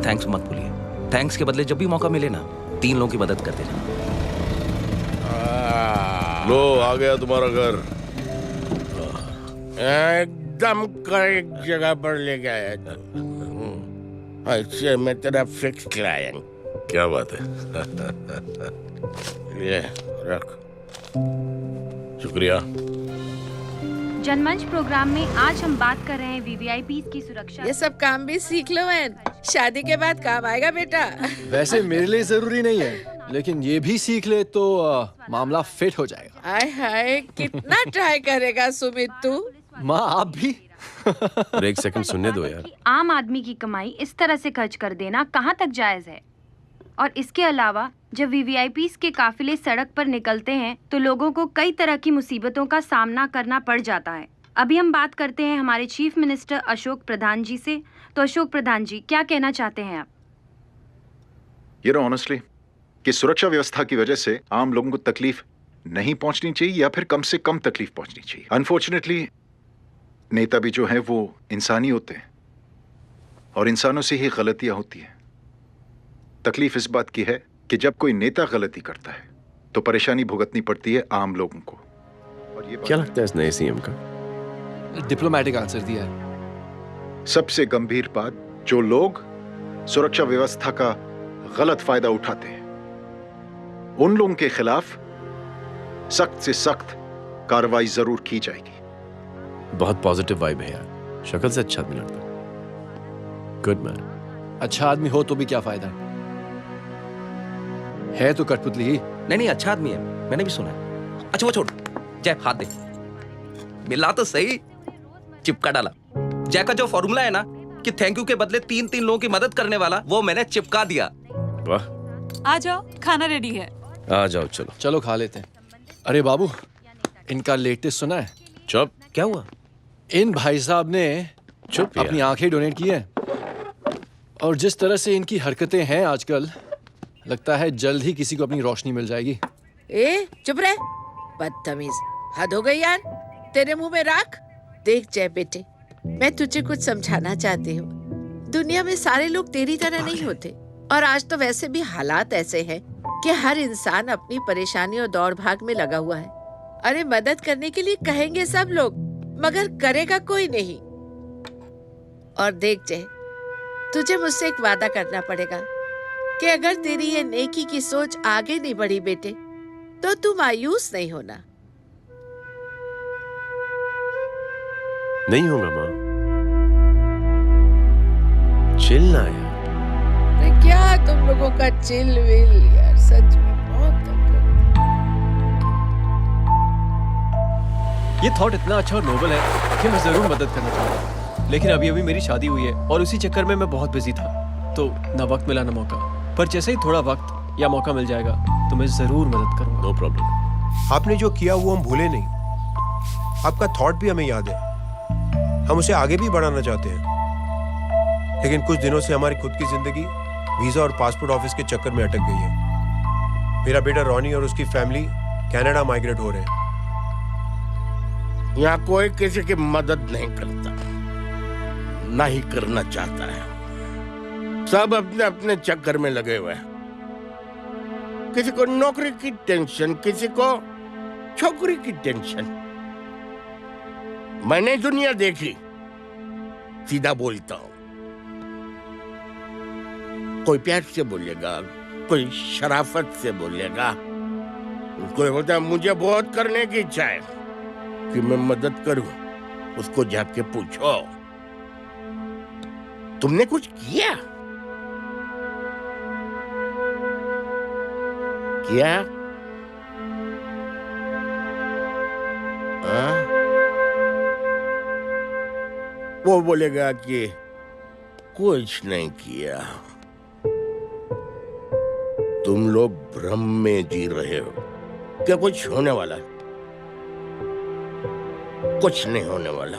थैंक्स मत भूलिए। थैंक्स के बदले जब भी मौका मिले ना 3 लोगों की मदद कर देना। लो आ गया तुम्हारा घर। एकदम करेक्ट जगह पर ले गया। अच्छा मैं तेरा फिक्स क्लाइंट। क्या बात है। ये रख। शुक्रिया। जनमंच प्रोग्राम में आज हम बात कर रहे हैं वीवीआईपीज़ की सुरक्षा। ये सब काम भी सीख लो मैन, शादी के बाद काम आएगा बेटा। वैसे मेरे लिए जरूरी नहीं है, लेकिन ये भी सीख ले तो मामला फिट हो जाएगा। हाय हाय, कितना ट्राई करेगा सुमित तू? माँ आप भी। एक सेकंड सुनने दो यार। आम आदमी की कमाई इस तरह से खर्च कर देना कहाँ तक जायज है? और इसके अलावा जब वीवीआईपीज़ के काफिले सड़क पर निकलते हैं तो लोगों को कई तरह की मुसीबतों का सामना करना पड़ जाता है। अभी हम बात करते हैं हमारे चीफ मिनिस्टर अशोक प्रधान जी से। तो अशोक प्रधान जी, क्या कहना चाहते हैं आप? You know, honestly, कि सुरक्षा व्यवस्था की वजह से आम लोगों को तकलीफ नहीं पहुंचनी चाहिए या फिर कम से कम तकलीफ पहुंचनी चाहिए। अनफॉर्चुनेटली नेता भी जो है वो इंसानी होते हैं और इंसानों से ही गलतियां होती हैं। तकलीफ इस बात की है कि जब कोई नेता गलती करता है तो परेशानी भुगतनी पड़ती है आम लोगों को। और ये क्या लगता है इस नए सीएम का? डिप्लोमेटिक आंसर दिया है। सबसे गंभीर बात, जो लोग सुरक्षा व्यवस्था का गलत फायदा उठाते हैं उन लोगों के खिलाफ सख्त से सख्त कार्रवाई जरूर की जाएगी। बहुत पॉजिटिव वाइब है यार, शक्ल से अच्छा आदमी लगता है। Good man. अच्छा आदमी हो तो भी क्या फायदा है तो कठपुतली ही। नहीं अच्छा आदमी है, मैंने भी सुना है। अच्छा वो छोड़, जय हाथ दे। मिला तो सही, चिपका डाला। जय का जो फॉर्मूला है ना कि थैंक यू के बदले 3 लोगों की मदद करने वाला, वो मैंने चिपका दिया। वाह, आ जाओ, खाना रेडी है। आ जाओ, चलो चलो खा लेते हैं। अरे बाबू, इनका लेटेस्ट सुना है? चुप। क्या हुआ? इन भाई साहब ने चुप अपनी आंखें डोनेट की हैं और जिस तरह से इनकी हरकतें हैं आजकल, लगता है जल्द ही किसी को अपनी रोशनी मिल जाएगी। ए चुप रहे, बदतमीज, हद हो गई यार। तेरे मुंह में राख। देख जय बेटे, मैं तुझे कुछ समझाना चाहती हूँ। दुनिया में सारे लोग तेरी तरह नहीं होते और आज तो वैसे भी हालात ऐसे हैं कि हर इंसान अपनी परेशानी और दौड़ भाग में लगा हुआ है। अरे मदद करने के लिए कहेंगे सब लोग, मगर करेगा कोई नहीं। और देख जय, तुझे मुझसे एक वादा करना पड़ेगा कि अगर तेरी ये नेकी की सोच आगे नहीं बढ़ी बेटे, तो तू मायूस नहीं होना। नहीं होगा माँ, चिल ना यार। अरे क्या तुम लोगों का चिल विल यार, सच में बहुत तंग करती। ये थॉट इतना अच्छा और नोबल है कि मैं जरूर मदद करना चाहूंगा, लेकिन अभी मेरी शादी हुई है और उसी चक्कर में मैं बहुत बिजी था, तो ना वक्त मिला ना मौका। पर जैसे ही थोड़ा वक्त या मौका मिल जाएगा तो मैं जरूर मदद करूंगा। No problem. आपने जो किया वो हम भूले नहीं। आपका थॉट भी हमें याद है, हम उसे आगे भी बढ़ाना चाहते हैं। लेकिन कुछ दिनों से हमारी खुद की जिंदगी वीजा और पासपोर्ट ऑफिस के चक्कर में अटक गई है। मेरा बेटा रॉनी और उसकी फैमिली कनाडा माइग्रेट हो रहे हैं। यहाँ कोई किसी की मदद नहीं करता, ना ही करना चाहता है। सब अपने अपने चक्कर में लगे हुए हैं। किसी को नौकरी की टेंशन, किसी को छोकरी की टेंशन। मैंने दुनिया देखी, सीधा बोलता हूं। कोई प्यार से बोलेगा, कोई शराफत से बोलेगा, कोई बोलता है मुझे बहुत करने की इच्छा है कि मैं मदद करूं। उसको जाके पूछो तुमने कुछ किया? क्या? वो बोलेगा कि कुछ नहीं किया। तुम लोग भ्रम में जी रहे हो क्या कुछ होने वाला? कुछ नहीं होने वाला।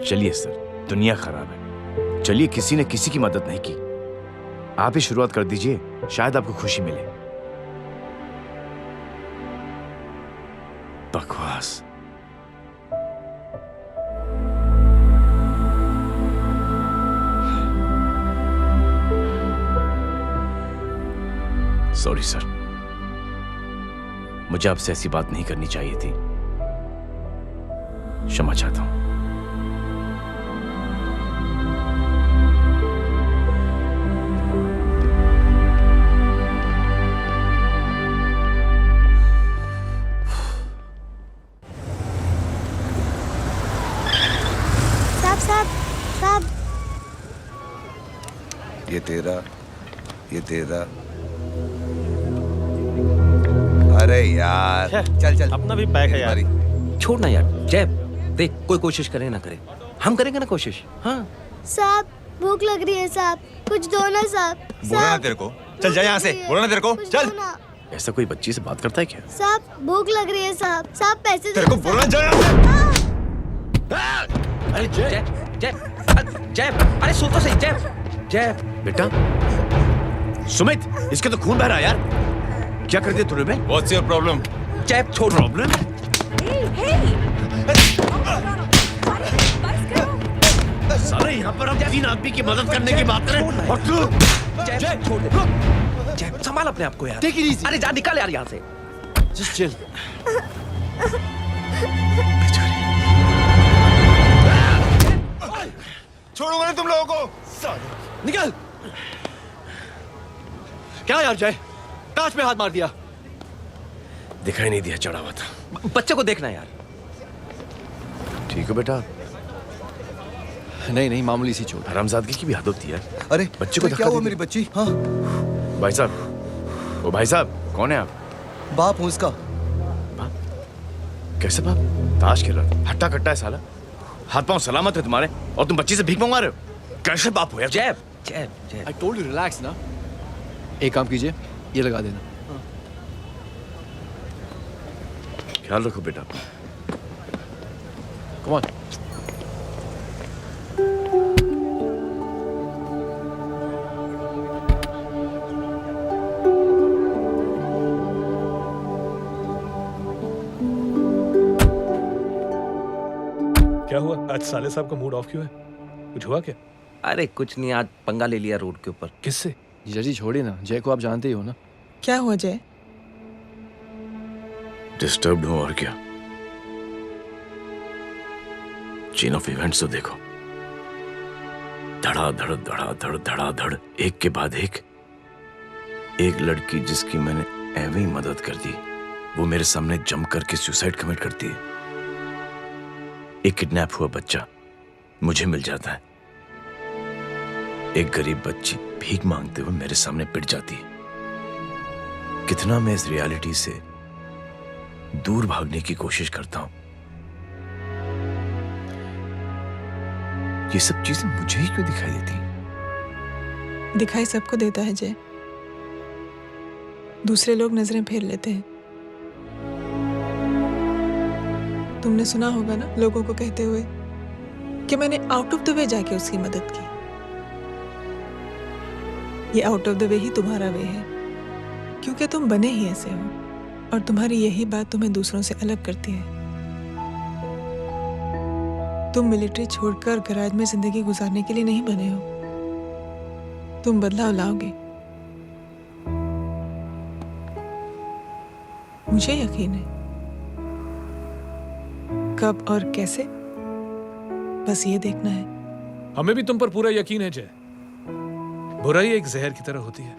चलिए सर, दुनिया खराब है। चलिए, किसी ने किसी की मदद नहीं की। आप ही शुरुआत कर दीजिए, शायद आपको खुशी मिले। बकवास। सॉरी सर, मुझे आपसे ऐसी बात नहीं करनी चाहिए थी। क्षमा चाहता हूं। ये तेरा। अरे यार, चल अपना भी पैक है यार। छोड़ ना यार जय, देख कोई कोशिश करे ना करे, हम करेंगे ना कोशिश। हाँ साहब, भूख लग रही है साहब, कुछ दो ना साहब। बोला ना तेरे को, चल जा यहाँ से। बोला ना तेरे को, चल। ऐसा कोई बच्ची से बात करता है क्या? साहब भूख लग रही है साहब, साहब पैसे तेरे को बोलना चाहिए। अरे जय जय जय, अरे सुन तो सही जय। जय बेटा सुमित, इसके तो खून बह रहा है यार। क्या कर दिया तूने बे? What's your problem? जय छोड़। प्रॉब्लम? सारे यहाँ पर हम 3 आदमी की मदद करने की बात करें और तू जय छोड़ दे। जय संभाल अपने आप को यार। Take it easy. अरे जा निकल यार यहाँ से। Just chill. छोड़ूंगा नहीं तुम लोगों को। निकल। क्या यार जय, कांच पे हाथ मार दिया। दिखाई नहीं दिया, चढ़ा हुआ था। बच्चे को देखना यार। ठीक है बेटा। नहीं मामूली सी चोट। हरामजादगी की भी हद होती है। अरे बच्चे को क्या हुआ मेरी बच्ची? हाँ भाई साहब, ओ भाई साहब, कौन है आप? बाप हूँ इसका। कैसे बाप? ताश खेल रहा था। हट्टा कट्टा है साला। हाथ पांव सलामत है तुम्हारे और तुम बच्ची से भीख मंगवा रहे हो। कैसे बाप हो यार? जय जय जय। I told you relax ना। एक काम कीजिए, ये लगा देना। ख्याल रखो बेटा। Come on. क्या हुआ आज साले साहब का मूड ऑफ क्यों है? कुछ हुआ क्या? अरे कुछ नहीं, आज पंगा ले लिया रोड के ऊपर। किससे? जीजा जी छोड़िए ना, जय को आप जानते ही हो ना। क्या हुआ जय? डिस्टर्ब्ड हूं और क्या। चेन ऑफ इवेंट्स तो देखो। धड़ाधड़ धड़ाधड़ धड़ाधड़, एक के बाद एक लड़की जिसकी मैंने एवं ही मदद कर दी, वो मेरे सामने जम करके सुसाइड कमिट करती है। एक किडनैप हुआ बच्चा मुझे मिल जाता है। एक गरीब बच्ची भीख मांगते हुए मेरे सामने पिट जाती है। कितना मैं इस रियलिटी से दूर भागने की कोशिश करता हूं। ये सब चीजें मुझे ही क्यों दिखाई देती? दिखाई सबको देता है जय, दूसरे लोग नजरें फेर लेते हैं। तुमने सुना होगा ना लोगों को कहते हुए कि मैंने आउट ऑफ द वे जाके उसकी मदद की। ये आउट ऑफ द वे ही तुम्हारा वे है, क्योंकि तुम बने ही ऐसे हो और तुम्हारी यही बात तुम्हें दूसरों से अलग करती है। तुम मिलिट्री छोड़कर गैराज में जिंदगी गुजारने के लिए नहीं बने हो। तुम बदलाव लाओगे, मुझे यकीन है। कब और कैसे, बस ये देखना है। हमें भी तुम पर पूरा यकीन है जय। बुराई एक जहर की तरह होती है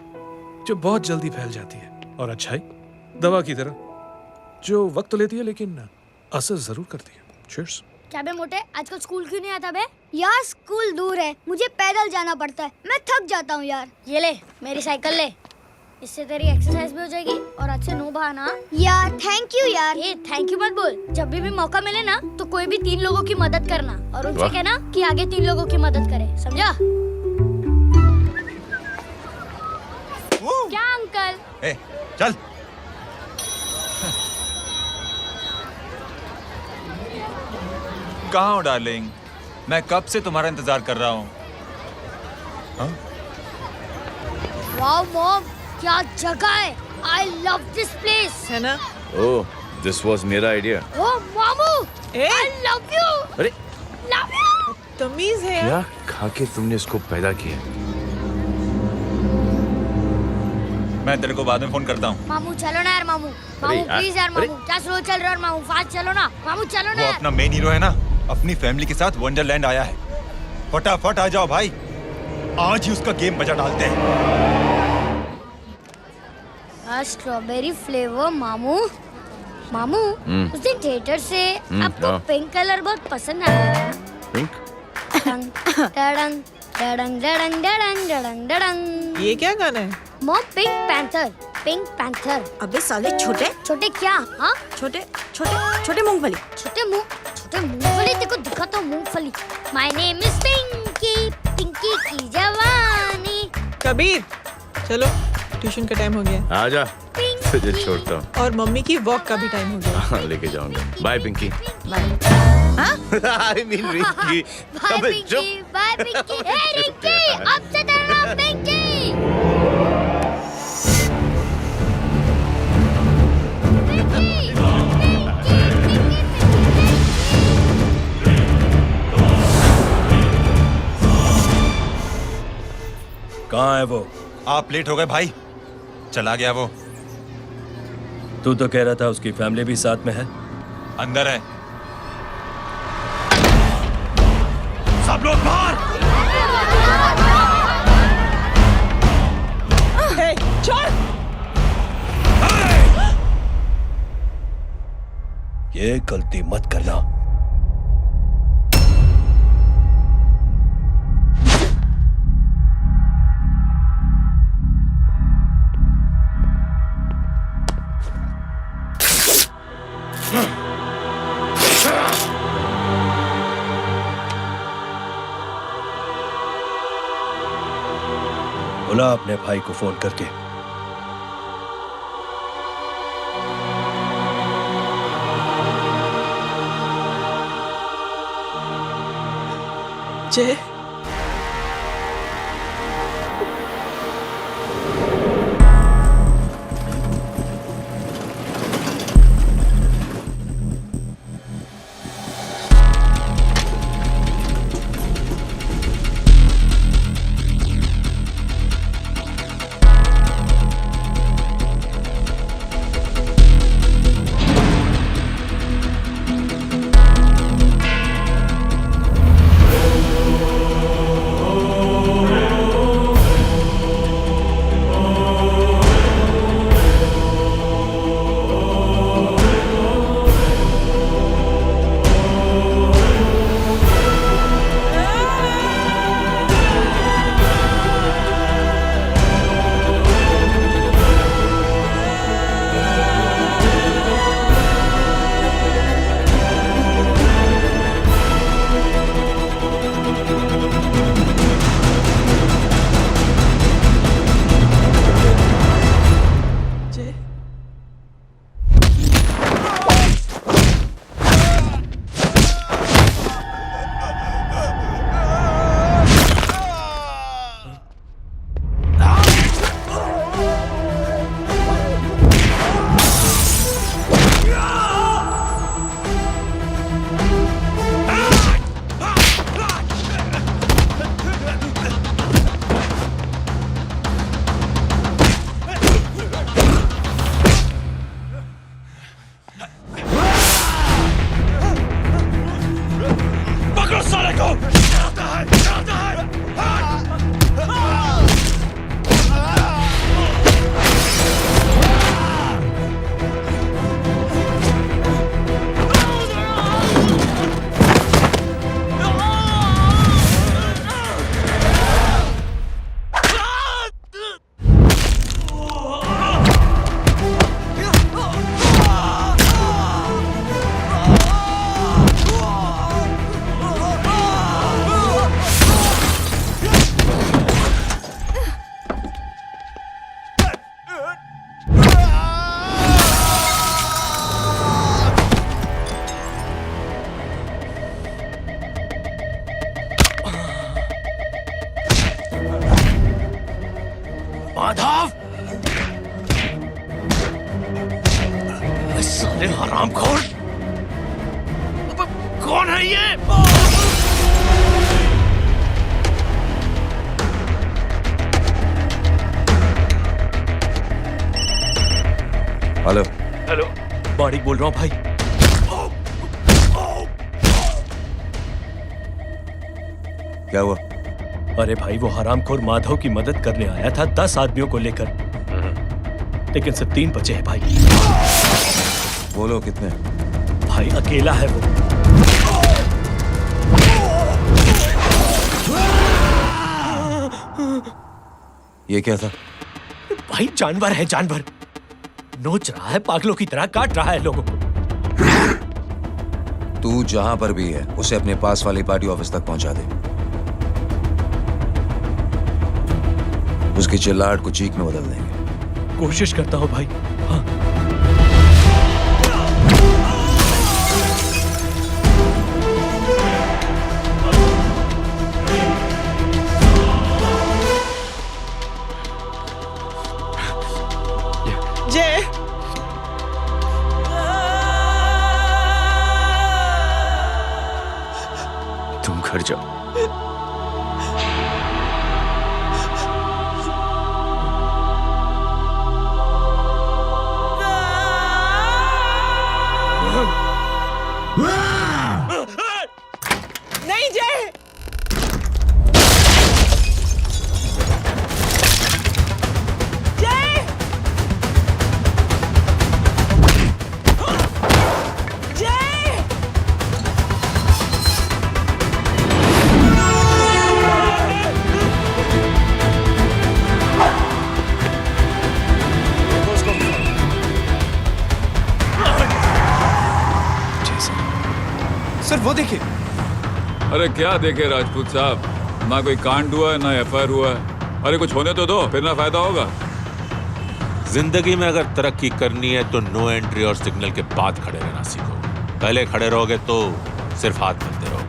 जो बहुत जल्दी फैल जाती है, और अच्छाई दवा की तरह जो वक्त लेती है लेकिन असर जरूर करती है। चीयर्स। क्या बे मोटे, आजकल स्कूल क्यों नहीं आता बे? यार स्कूल दूर है, मुझे पैदल जाना पड़ता है, मैं थक जाता हूँ यार। ये ले मेरी साइकिल ले, इससे तेरी एक्सरसाइज भी हो जाएगी और आज से नो बहाना। यार थैंक यू यार। ये थैंक यू मत बोल, जब भी मौका मिले ना तो कोई भी 3 लोगों की मदद करना और उनसे कहना कि आगे 3 लोगों की मदद करे, समझा? क्या अंकल? ए, चल। कहाँ हो डार्लिंग? मैं कब से तुम्हारा इंतजार कर रहा हूँ। वाओ मॉम, क्या जगह है। I love this place. है ना? ओह, दिस वाज मेरा आइडिया। ओह मामू, ए? I love you. अरे Love you. तमीज है क्या खा के तुमने इसको पैदा किया? मैं तेरे को बाद में फोन करता हूँ। मामू चलो ना यार, मामू प्लीज यार मामू, क्या स्लो चल रहा है मामू, फास्ट चलो ना मामू, चलो ना। वो अपना मेन हीरो है ना, अपनी फैमिली के साथ वंडरलैंड आया है। फटाफट आ जाओ भाई, आज ही उसका गेम बजा डालते हैं। स्ट्रॉबेरी फ्लेवर मामू। मामू उस दिन थिएटर से आपको हाँ। पिंक कलर बहुत पसंद आया। पिंक? डडंग डडंग डडंग डडंग डडंग डडंग डडंग। ये क्या गाना है? Mom pink panther, pink panther. अबे साले छोटे छोटे क्या? हाँ छोटे छोटे छोटे मूंगफली। छोटे मूंगफली, देखो दिखाता हूँ मूंगफली। My name is Pinky, Pinky की जवानी। कबीर चलो ट्यूशन का टाइम हो गया। आजा। पिंक तुझे छोड़ता हूँ। और मम्मी की वॉक का भी टाइम हो गया। हाँ, लेके जाऊंगा। Bye Pinky. I mean Rinky. Bye Pinky, bye Pinky. Hey Rinky, अब से तेरा नाम पिंकी। कहाँ है वो? आप लेट हो गए भाई, चला गया वो। तू तो कह रहा था उसकी फैमिली भी साथ में है। अंदर है। सब लोग बाहर। छोड़। ये गलती मत करना। बोला अपने भाई को फोन करके। जय, माधव, साले हरामखोर, कौन है ये? हेलो। हेलो, बाड़ी बोल रहा हूँ भाई। क्या हुआ? अरे भाई, वो हरामखोर माधव की मदद करने आया था 10 आदमियों को लेकर, लेकिन सिर्फ 3 बचे हैं भाई। बोलो कितने? भाई अकेला है वो। ये क्या था? भाई जानवर है, जानवर। नोच रहा है, पागलों की तरह काट रहा है लोगों को। तू जहां पर भी है उसे अपने पास वाली पार्टी ऑफिस तक पहुंचा दे। उसकी चिल्लाहट को चीख में बदल देंगे। कोशिश करता हूं भाई। जय तुम घर जाओ। नहीं जय। जय जय सर वो देखिए। अरे क्या देखे राजपूत साहब, ना कोई कांड हुआ है ना एफआईआर हुआ है। अरे कुछ होने तो दो, फिर ना फायदा होगा। जिंदगी में अगर तरक्की करनी है तो नो एंट्री और सिग्नल के बाद खड़े रहना सीखो। पहले खड़े रहोगे तो सिर्फ हाथ मिलते रहोगे।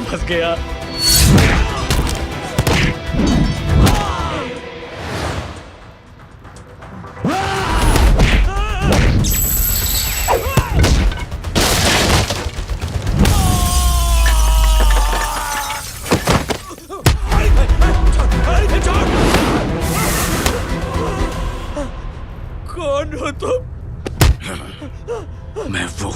फंस गया। कौन हो तुम? मैं वो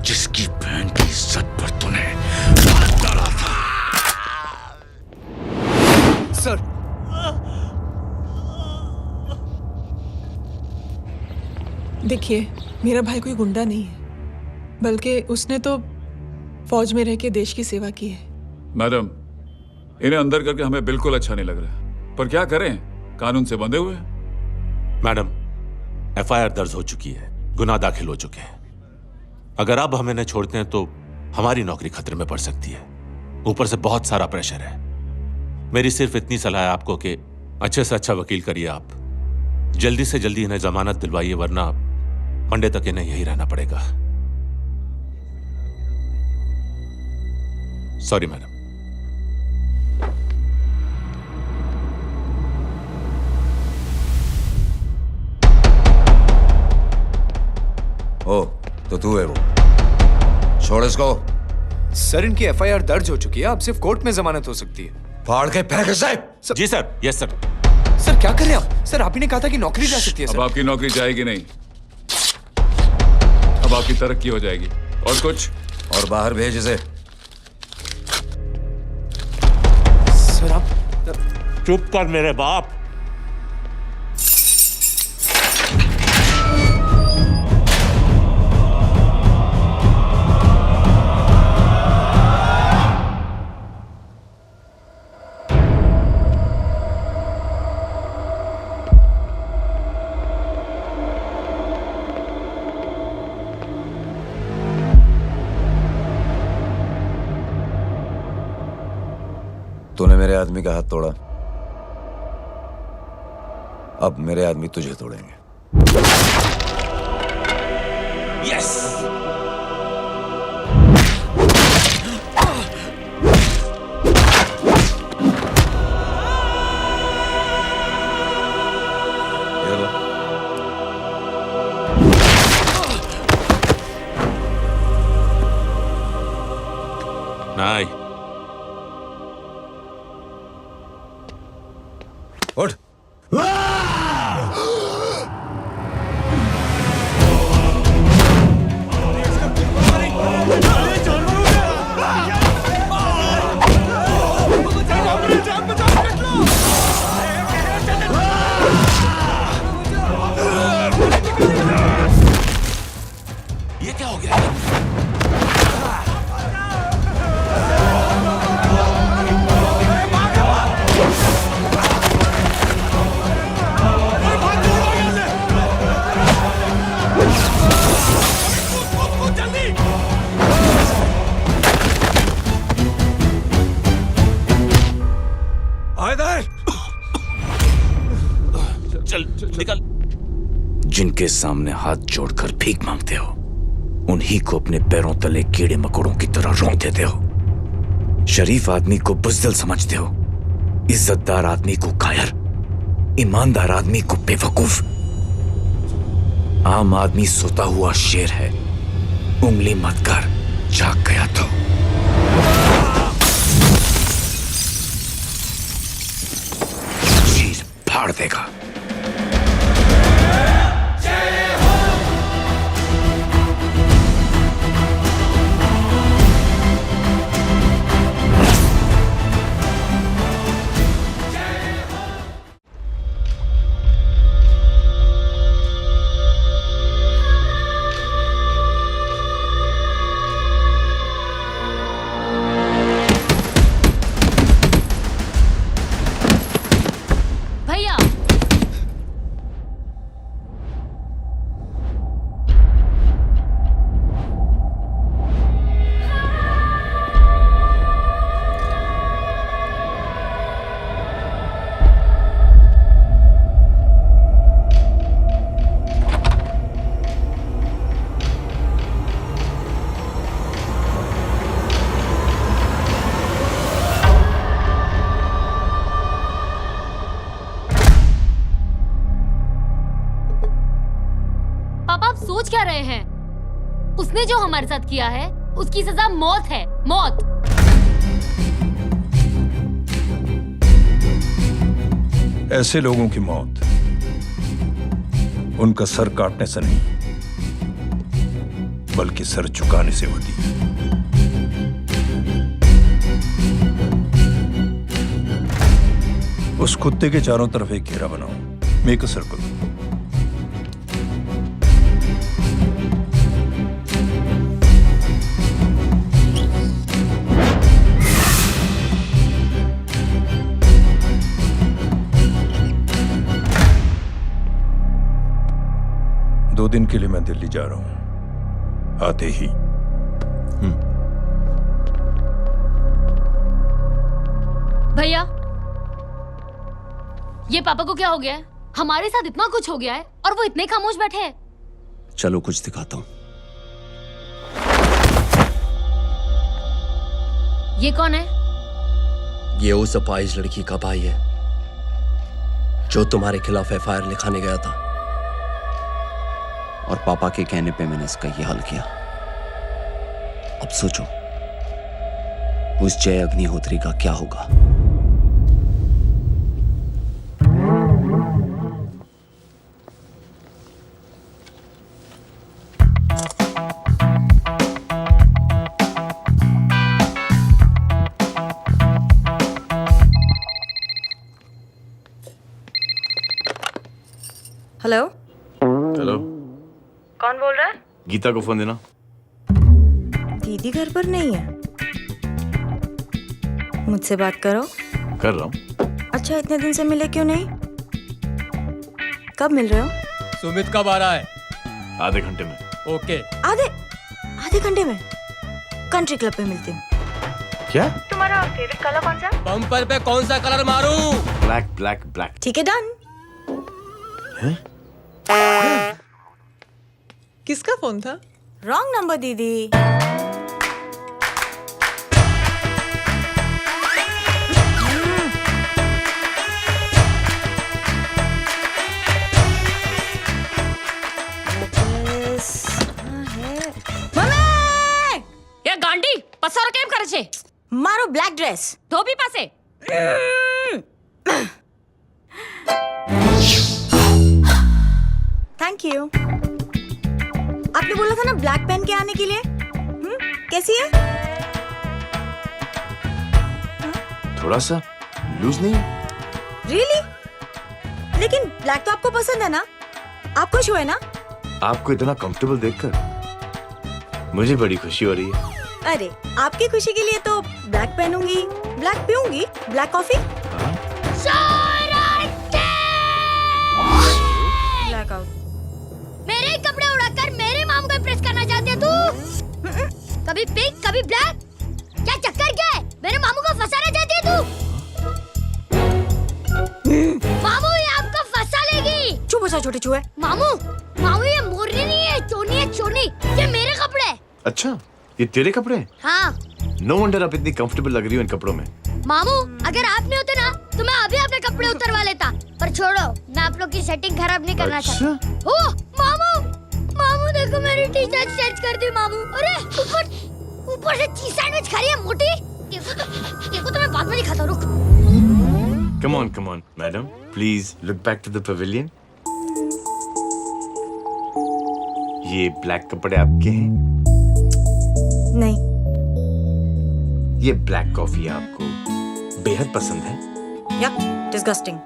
जिसकी बहन की इज्जत पर तूने हाथ डाला था। सर देखिए, मेरा भाई कोई गुंडा नहीं है, बल्कि उसने तो फौज में रह के देश की सेवा की है। मैडम, इन्हें अंदर करके हमें बिल्कुल अच्छा नहीं लग रहा, पर क्या करें, कानून से बंधे हुए। मैडम, एफआईआर दर्ज हो चुकी है, गुनाह दाखिल हो चुके हैं। अगर अब हम इन्हें छोड़ते हैं तो हमारी नौकरी खतरे में पड़ सकती है। ऊपर से बहुत सारा प्रेशर है। मेरी सिर्फ इतनी सलाह है आपको कि अच्छे से अच्छा वकील करिए आप। जल्दी से जल्दी इन्हें जमानत दिलवाइए, वरना मंडे तक इन्हें यही रहना पड़ेगा। Sorry madam. ओ, तो तू है वो। छोड़ इसको। सर इनकी एफआईआर दर्ज हो चुकी है, अब सिर्फ कोर्ट में जमानत हो सकती है। फाड़ के फेंक साहब। जी सर। Yes sir. सर क्या कर रहे हैं आप? सर आप ही ने कहा था कि नौकरी जा सकती है। अब सर आपकी नौकरी जाएगी नहीं, अब आपकी तरक्की हो जाएगी। और कुछ? और बाहर भेज इसे। सर आप चुप कर मेरे बाप। तूने मेरे आदमी का हाथ तोड़ा, अब मेरे आदमी तुझे तोड़ेंगे। यस। नहीं। उठ। निकल। जिनके सामने हाथ जोड़कर भीख मांगते हो, उन्हीं को अपने पैरों तले कीड़े मकोड़ों की तरह रौंद देते हो। शरीफ आदमी को बुज़दिल समझते हो, इज्जतदार आदमी को कायर, ईमानदार आदमी को बेवकूफ। आम आदमी सोता हुआ शेर है, उंगली मत कर, जाग गया तो। चीर फाड़ देगा। भैया पापा आप सोच क्या रहे हैं? उसने जो हमारे साथ किया है उसकी सजा मौत है, मौत। ऐसे लोगों की मौत उनका सर काटने से नहीं, बल्कि सर झुकाने से होती है। उस कुत्ते के चारों तरफ एक घेरा बनाओ, मेक अ सर्कल। दो दिन के लिए मैं दिल्ली जा रहा हूं, आते ही। भैया ये पापा को क्या हो गया है? हमारे साथ इतना कुछ हो गया है और वो इतने खामोश बैठे हैं। चलो कुछ दिखाता हूँ। ये कौन है? ये उस अपाहिज लड़की का भाई है जो तुम्हारे खिलाफ एफआईआर लिखाने गया था, और पापा के कहने पे मैंने इसका ये हाल किया। अब सोचो उस जय अग्निहोत्री का क्या होगा। हेलो, हेलो, कौन बोल रहा है? गीता को फोन देना। दीदी घर पर नहीं है। मुझसे बात करो। कर रहा हूँ। अच्छा इतने दिन से मिले क्यों नहीं? कब मिल रहे हो? सुमित कब आ रहा है? आधे घंटे में। ओके। आधे घंटे में कंट्री क्लब पे मिलती हूँ। क्या? तुम्हारा फेवरेट कलर कौन सा? बम्पर पे कौन सा कलर मारूं? Black black black. ठीक है, डन। किसका फोन था? रॉन्ग नंबर दीदी। ये गांडी पसार केम करे छे? मारो ब्लैक ड्रेस धोबी पासे। Thank you. आपने बोला था ना ब्लैक पेन के आने के लिए। कैसी है? थोड़ा सा लूज नहीं? रियली? लेकिन ब्लैक तो आपको पसंद है ना? आप खुश हुए ना? आपको इतना कंफर्टेबल देखकर मुझे बड़ी खुशी हो रही है। अरे आपकी खुशी के लिए तो ब्लैक पहनूंगी, ब्लैक पीऊंगी, ब्लैक कॉफी। Black out. मेरे कपड़े उड़ाकर मेरे माम को इम्प्रेस करना चाहती है तू? कभी पिंक कभी ब्लैक, क्या चक्कर क्या है? मेरे मामू को फंसाना चाहती है तू? मामू ये आपको फंसा लेगी। चुप पूछा छोटे चूहे? मामू, मामू ये मोरनी नहीं है, चोनी है चोनी। ये मेरे कपड़े हैं। अच्छा, ये तेरे कपड़े हैं? हाँ। नो वंडर आप इतनी कंफर्टेबल लग रही हो इन कपड़ों में। मामू, अगर आप नहीं होते ना तो मैं अभी अपने कपड़े उतरवा लेता। पर छोड़ो, मैं आप लोग की सेटिंग खराब नहीं करना चाहता। ओह, मामू, मामू देखो मेरी टी शर्ट चेंज कर दी मामू। अरे ऊपर से चीज सैंडविच खा रही है मोटी। देखो तो मैं बाद में दिखाता हूँ, रुक। Come on, madam. Please look back to the pavilion. ये ब्लैक कपड़े आपके हैं? नहीं। ये ब्लैक कॉफी आपको बेहद पसंद है? Yuck, disgusting.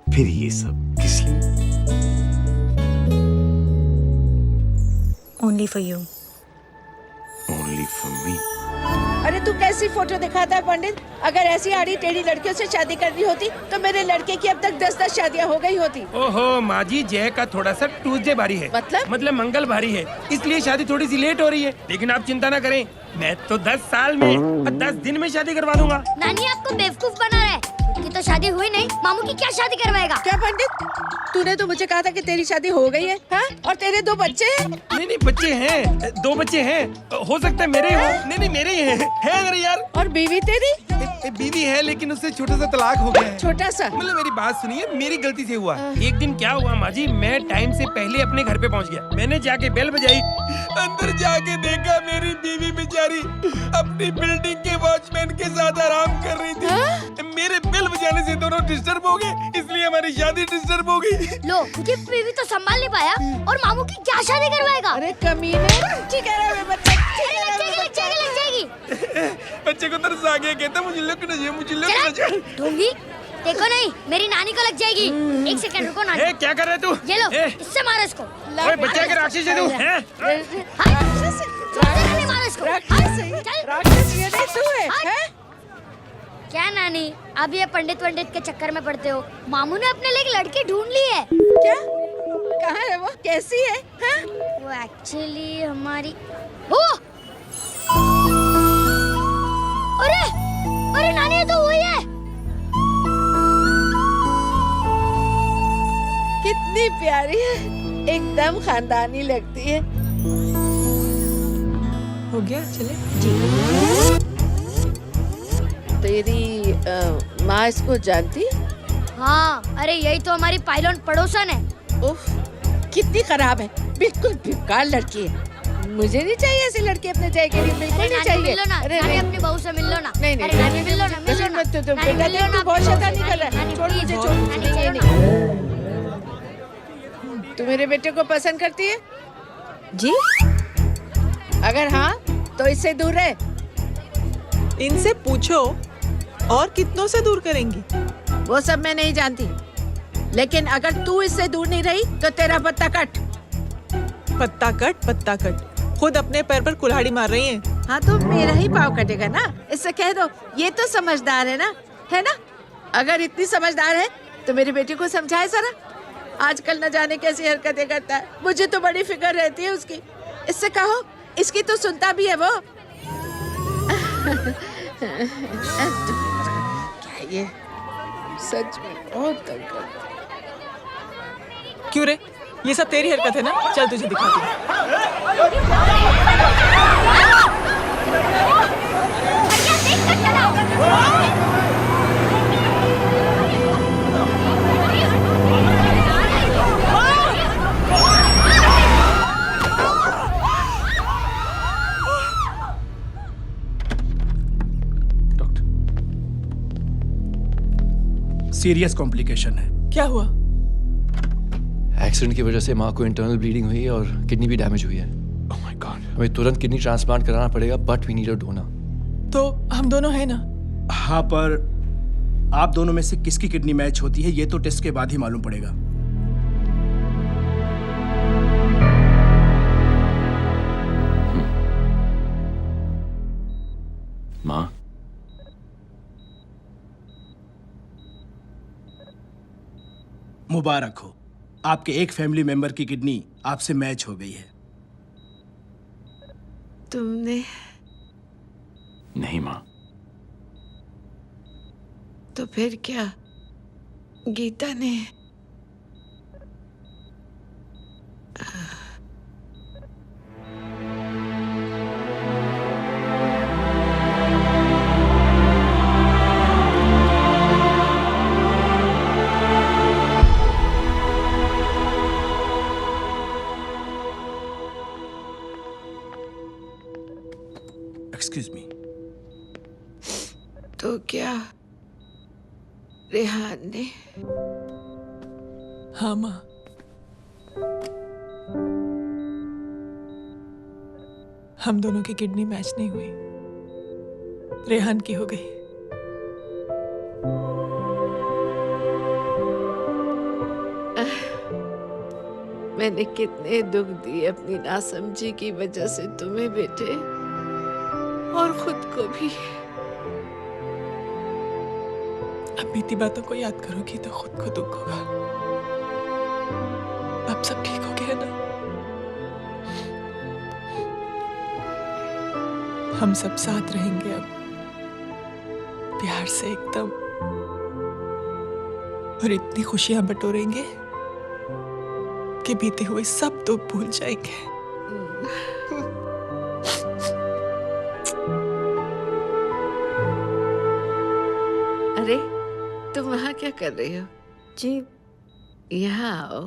फिर ये सब किस लिए? Only for you. Only for me. अरे तू कैसी फोटो दिखाता है पंडित? अगर ऐसी आड़ी टेढ़ी लड़कियों से शादी करनी होती तो मेरे लड़के की अब तक 10-10 शादियां हो गई होती। ओहो माँ जी, जय का थोड़ा सा ट्यूसडे भारी है। मतलब मंगल भारी है, इसलिए शादी थोड़ी सी लेट हो रही है। लेकिन आप चिंता ना करें, मैं तो 10 साल में और 10 दिन में शादी करवा दूंगा। नानी आपको बेवकूफ बना रहा है। उसकी तो शादी हुई नहीं, मामू की क्या शादी करवाएगा? क्या पंडित, तूने तो मुझे कहा था कि तेरी शादी हो गई है, हाँ? और तेरे 2 बच्चे हैं? नहीं बच्चे हैं, 2 बच्चे हैं। हो सकता है मेरे हो। नहीं मेरे ही हैं। है अगर यार। और बीवी तेरी? बीवी है लेकिन उससे छोटा सा तलाक हो गया है। छोटा सा? मतलब मेरी बात सुनिए, मेरी गलती से हुआ। एक दिन क्या हुआ माँ जी, मैं टाइम से पहले अपने घर पे पहुँच गया। मैंने जाके बेल बजाई, अंदर जाके देखा मेरी बीवी बेचारी अपनी बिल्डिंग के वॉचमैन के साथ आराम कर रही थी। मेरे बेल बजाने से दोनों डिस्टर्ब हो गए, इसलिए हमारी शादी डिस्टर्ब हो गई। लो, क्योंकि बीवी तो संभाल नहीं पाया और मामू की क्या शादी करवाएगा? अरे कमीने, ठीक है रे बच्चे, लग जाएगी। बच्चे को तरस आ गया, कहता मुझे लगना चाहिए, मुझे लगना चाहिए। ढूंढी, देखो नहीं, मेरी नानी को लग जाएगी। 1 सेकंड रुको नानी। क्या कर रहे तू? ये लो, इससे मारो इसको। ओए बच्चा के राक्षस है तू, हैं? मारो इसको। राक्षस ये नहीं तू है, हैं? क्या नानी, अब ये पंडित के चक्कर में पड़ते हो? मामू ने अपने लिए एक लड़की ढूंढ ली है। क्या? कहाँ है वो? कैसी है? हाँ? वो एक्चुअली हमारी अरे नानी, ये तो वही है। कितनी प्यारी है, एकदम खानदानी लगती है। हो गया, चले। तेरी माँ इसको जानती? हाँ, अरे यही तो हमारी पायलट पड़ोसन है। उफ, कितनी खराब है, बिल्कुल बेकार लड़की है। मुझे नहीं चाहिए ऐसी लड़की अपने जय के लिए, बिल्कुल नहीं चाहिए। मिल लो ना, अरे नानी अपनी बहू से मिल लो ना। नहीं अरे नानी मिल लो ना, मिल लो ना। मत तो बेटा देख, तू बहुत शैतानी कर रहा है। छोड़ मुझे, छोड़ मुझे। तू मेरे बेटे को पसंद करती है? जी? अगर हाँ तो इससे दूर रहे। इनसे पूछो, और कितनों से दूर करेंगी? वो सब मैं नहीं जानती, लेकिन अगर तू इससे दूर नहीं रही तो तेरा पत्ता कट। पत्ता कट, खुद अपने पैर पर कुल्हाड़ी मार रही हैं। हाँ तो मेरा ही पाँव कटेगा ना, इससे कह दो। ये तो समझदार है ना? अगर इतनी समझदार है तो मेरी बेटी को समझाए जरा। आजकल न जाने कैसी हरकतें करता है, मुझे तो बड़ी फिक्र रहती है उसकी। इससे कहो, इसकी तो सुनता भी है वो। क्या ये सच में बहुत तंग करता है। क्यों रे, ये सब तेरी हरकत है ना? चल तुझे दिखाती हूँ। सीरियस कॉम्प्लिकेशन है। क्या हुआ? एक्सीडेंट की वजह से माँ को इंटरनल ब्लीडिंग हुई है और किडनी भी डैमेज हुई है। ओह माय गॉड, हमें तुरंत किडनी ट्रांसप्लांट कराना पड़ेगा, but we need a donor. तो हम दोनों हैं ना? हाँ, पर आप दोनों में से किसकी किडनी मैच होती है ये तो टेस्ट के बाद ही मालूम पड़ेगा। माँ, मुबारक हो, आपके एक फैमिली मेंबर की किडनी आपसे मैच हो गई है। तुमने? नहीं माँ। तो फिर क्या? गीता ने? Excuse me. तो क्या रेहान ने? हाँ माँ, हम दोनों की किडनी मैच नहीं हुई, रेहान की हो गई। मैंने कितने दुख दिए अपनी नासमझी की वजह से तुम्हें बेटे, और खुद को भी। अब बीती बातों को याद करोगी तो खुद को दुख होगा। अब सब ठीक हो गया ना? हम सब साथ रहेंगे अब, प्यार से एकदम, और इतनी खुशियां बटोरेंगे कि बीते हुए सब दुख भूल जाएंगे। अरे तुम वहाँ क्या कर रही हो? जी यहाँ आओ।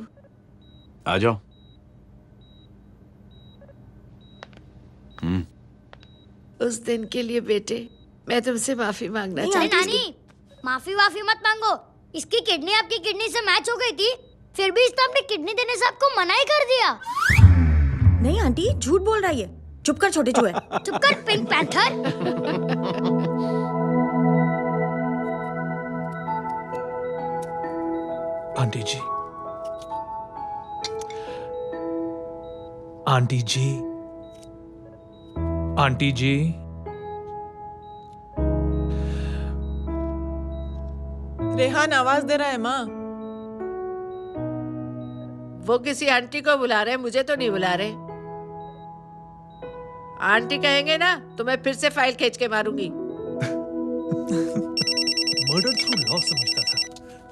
आ जाओ। उस दिन के लिए बेटे मैं तुमसे माफी मांगना चाहती हूँ। नानी, माफी वाफी मत मांगो। इसकी किडनी आपकी किडनी से मैच हो गई थी, फिर भी इसने अपनी किडनी देने से आपको मना ही कर दिया। नहीं आंटी, झूठ बोल रही है। चुप कर छोटे चूहे। चुप कर पिंक पैंथर। आंटी जी, आंटी जी, आंटी जी, रेहान आवाज दे रहा है माँ। वो किसी आंटी को बुला रहे हैं, मुझे तो नहीं बुला रहे। आंटी कहेंगे ना तो मैं फिर से फाइल खींच के मारूंगी। मर्डर थ्रू लॉ समझता था,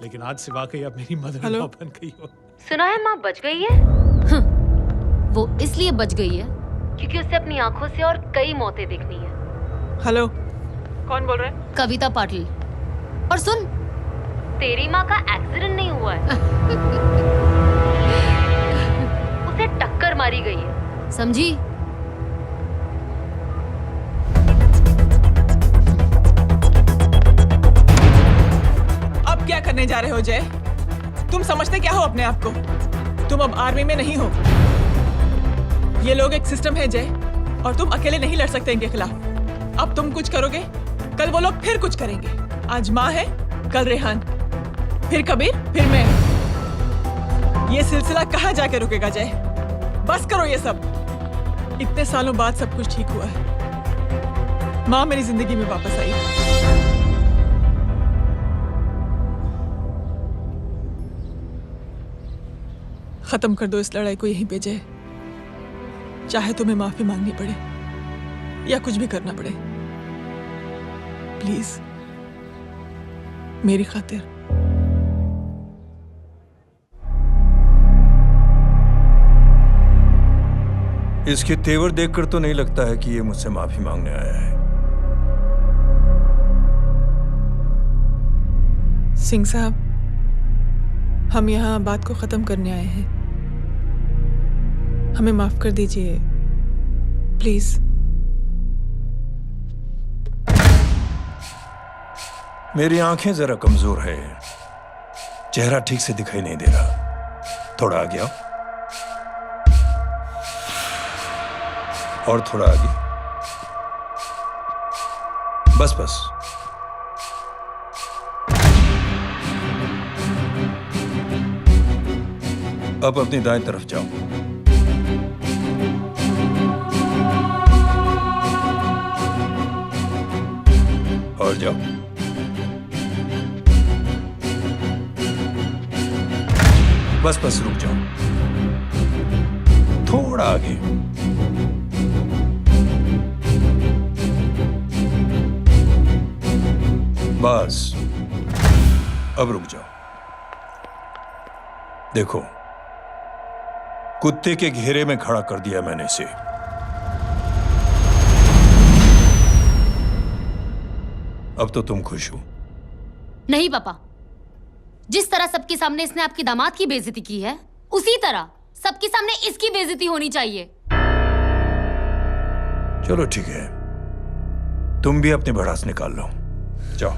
लेकिन आज से वाकई अब मेरी मदर लॉ बन गई हो। सुना है माँ बच गई है। वो इसलिए बच गई है क्योंकि उसे अपनी आंखों से और कई मौतें देखनी है। हेलो, कौन बोल रहा है? कविता पाटिल। और सुन, तेरी माँ का एक्सीडेंट नहीं हुआ है, उसे टक्कर मारी गई है, समझी? अब क्या करने जा रहे हो जय? तुम समझते क्या हो अपने आप को? तुम अब आर्मी में नहीं हो। ये लोग एक सिस्टम है जय, और तुम अकेले नहीं लड़ सकते इनके खिलाफ। अब तुम कुछ करोगे, कल वो लोग फिर कुछ करेंगे। आज माँ है, कल रेहान, फिर कबीर, फिर मैं। ये सिलसिला कहाँ जाके रुकेगा जय? बस करो ये सब। इतने सालों बाद सब कुछ ठीक हुआ है। माँ मेरी जिंदगी में वापस आई। खत्म कर दो इस लड़ाई को यहीं पे जय। चाहे तुम्हें माफी मांगनी पड़े या कुछ भी करना पड़े, प्लीज मेरी खातिर। इसके तेवर देखकर तो नहीं लगता है कि ये मुझसे माफी मांगने आया है। सिंह साहब, हम यहाँ बात को खत्म करने आए हैं। हमें माफ कर दीजिए प्लीज। मेरी आंखें जरा कमजोर है, चेहरा ठीक से दिखाई नहीं दे रहा। थोड़ा आगे आओ, और थोड़ा आगे। बस बस। अब अपनी दाएं तरफ जाओ। और जाओ। बस बस रुक जाओ, थोड़ा आगे। बस अब रुक जाओ। देखो, कुत्ते के घेरे में खड़ा कर दिया मैंने इसे। अब तो तुम खुश हो? नहीं पापा, जिस तरह सबके सामने इसने आपकी दामाद की बेइज्जती की है, उसी तरह सबके सामने इसकी बेइज्जती होनी चाहिए। चलो ठीक है, तुम भी अपनी भड़ास निकाल लो, जाओ।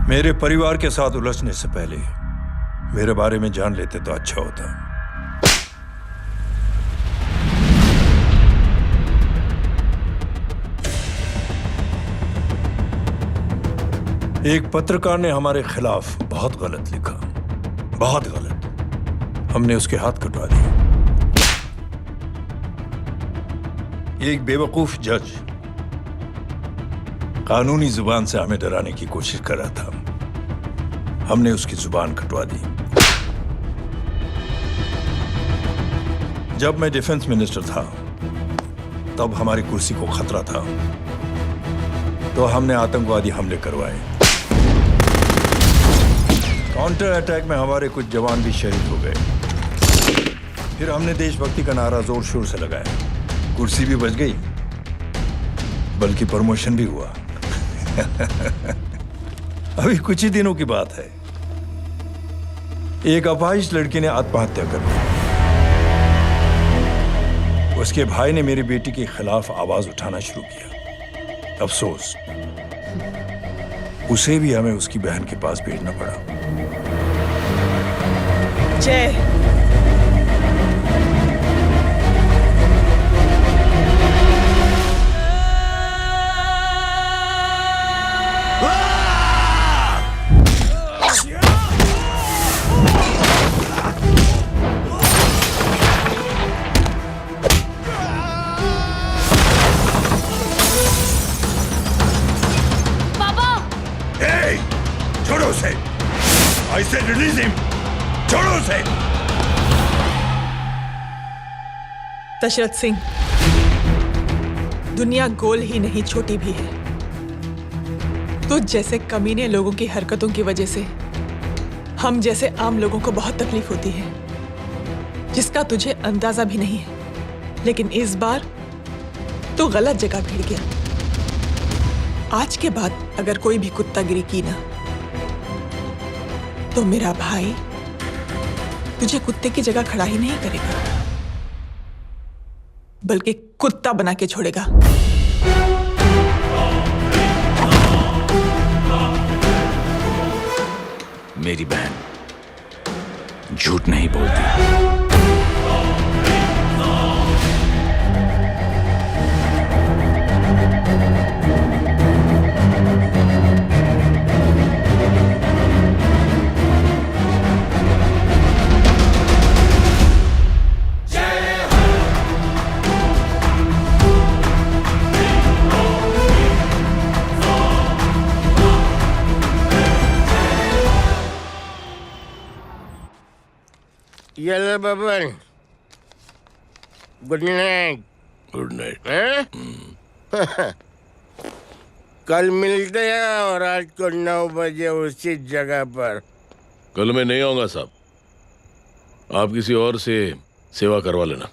मेरे परिवार के साथ उलझने से पहले मेरे बारे में जान लेते तो अच्छा होता। एक पत्रकार ने हमारे खिलाफ बहुत गलत लिखा, बहुत गलत। हमने उसके हाथ कटवा दिए। एक बेवकूफ जज कानूनी जुबान से हमें डराने की कोशिश कर रहा था। हमने उसकी जुबान कटवा दी। जब मैं डिफेंस मिनिस्टर था तब हमारी कुर्सी को खतरा था, तो हमने आतंकवादी हमले करवाए। काउंटर अटैक में हमारे कुछ जवान भी शहीद हो गए। फिर हमने देशभक्ति का नारा जोर शोर से लगाया। कुर्सी भी बच गई, बल्कि प्रमोशन भी हुआ। अभी कुछ ही दिनों की बात है, एक अपाहिज लड़की ने आत्महत्या कर ली। उसके भाई ने मेरी बेटी के खिलाफ आवाज उठाना शुरू किया। अफसोस, उसे भी हमें उसकी बहन के पास भेजना पड़ा। जय, छोड़ो उसे। I said release him. छोड़ो उसे। दशरथ सिंह, दुनिया गोल ही नहीं छोटी भी है। तुझ जैसे कमीने लोगों की हरकतों की वजह से हम जैसे आम लोगों को बहुत तकलीफ होती है, जिसका तुझे अंदाजा भी नहीं है। लेकिन इस बार तू गलत जगह भिड़ गया। आज के बाद अगर कोई भी कुत्तागिरी की ना, तो मेरा भाई तुझे कुत्ते की जगह खड़ा ही नहीं करेगा, बल्कि कुत्ता बना के छोड़ेगा। मेरी बहन झूठ नहीं बोलती। Yellow bubble. Good night. Good night. कल मिलते हैं और आज को 9 बजे उसी जगह पर। कल मैं नहीं आऊंगा साहब, आप किसी और से सेवा करवा लेना।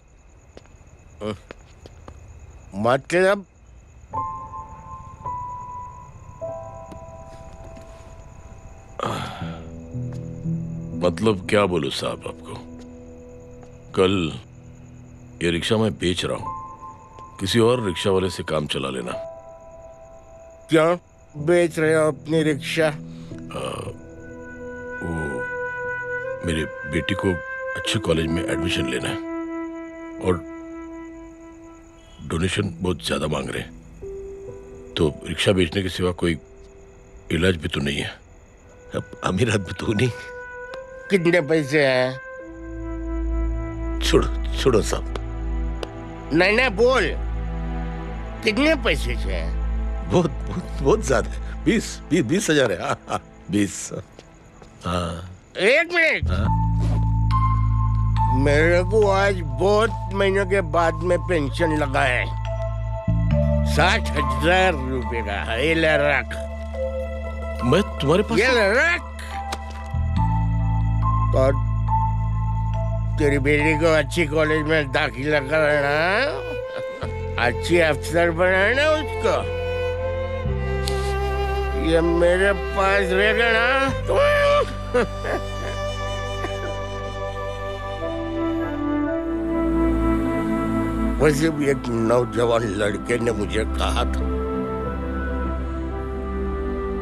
मतलब? मतलब क्या बोलूं साहब आपको। कल ये रिक्शा मैं बेच रहा हूं, किसी और रिक्शा वाले से काम चला लेना। क्या बेच रहे हो अपनी रिक्शा? वो मेरे बेटी को अच्छे कॉलेज में एडमिशन लेना है और डोनेशन बहुत ज्यादा मांग रहे हैं, तो रिक्शा बेचने के सिवा कोई इलाज भी तो नहीं है। अब अमीर आदमी तो नहीं। कितने पैसे हैं? छोड़ो छोड़ो साहब। नहीं बोल, कितने पैसे हैं? बहुत बहुत बहुत ज्यादा है। 20,000 है। हाँ 20। हाँ 1 मिनट। मेरे को आज बहुत महीनों के बाद में पेंशन लगा है। 60,000 रुपए का। ये ले रख। मैं तुम्हारे पास? ये ले रख। और तेरी बेटी को अच्छी कॉलेज में दाखिला कराना, अच्छी अफसर बनाना उसको। ये मेरे पास रहेगा ना तो वैसे भी एक नौजवान लड़के ने मुझे कहा था,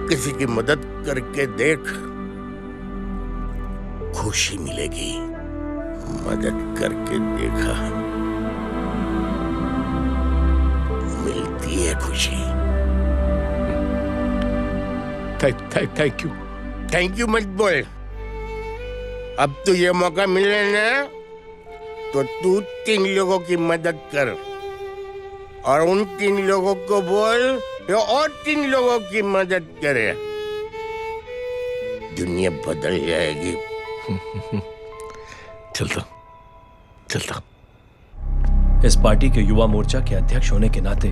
किसी की मदद करके देख, खुशी मिलेगी। मदद करके देखा, मिलती है खुशी। Thank you. थैंक यू मत बोल। अब तो ये मौका मिले ना, तो तू 3 लोगों की मदद कर और उन 3 लोगों को बोल जो और 3 लोगों की मदद करे। दुनिया बदल जाएगी। चलता। इस पार्टी के युवा मोर्चा के अध्यक्ष होने के नाते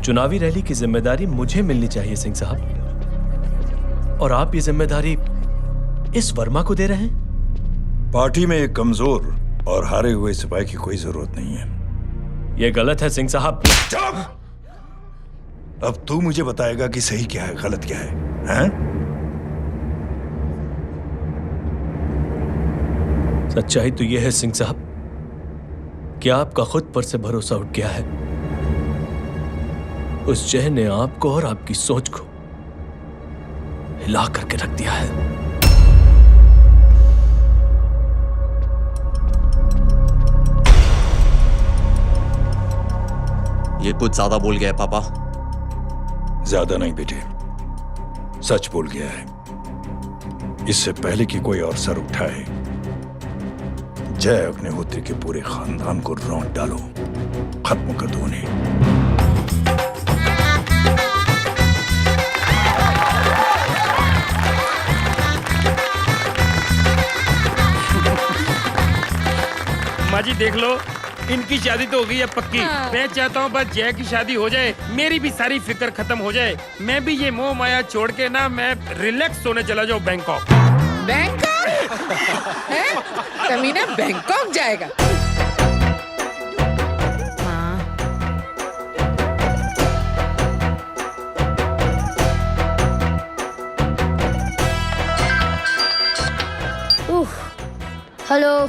चुनावी रैली की जिम्मेदारी मुझे मिलनी चाहिए सिंह साहब, और आप ये जिम्मेदारी इस वर्मा को दे रहे हैं। पार्टी में एक कमजोर और हारे हुए सिपाही की कोई जरूरत नहीं है। ये गलत है सिंह साहब। अब तू मुझे बताएगा कि सही क्या है, गलत क्या है, हैं? सच्चाई तो यह है सिंह साहब कि आपका खुद पर से भरोसा उठ गया है। उस जय ने आपको और आपकी सोच को हिला करके रख दिया है। ये कुछ ज्यादा बोल गया है पापा। ज्यादा नहीं बेटे, सच बोल गया है। इससे पहले कि कोई और सर उठाए, जय अग्निहोत्री के पूरे खानदान को रौंद डालो, खत्म कर दो उन्हें। माँ जी देख लो, इनकी शादी तो हो गई है पक्की। मैं चाहता हूँ बस जय की शादी हो जाए, मेरी भी सारी फिक्र खत्म हो जाए। मैं भी ये मोह माया छोड़ के ना, मैं रिलैक्स होने चला जाऊँ बैंकॉक। बैंकॉक? कमीना बैंकॉक जाएगा? हेलो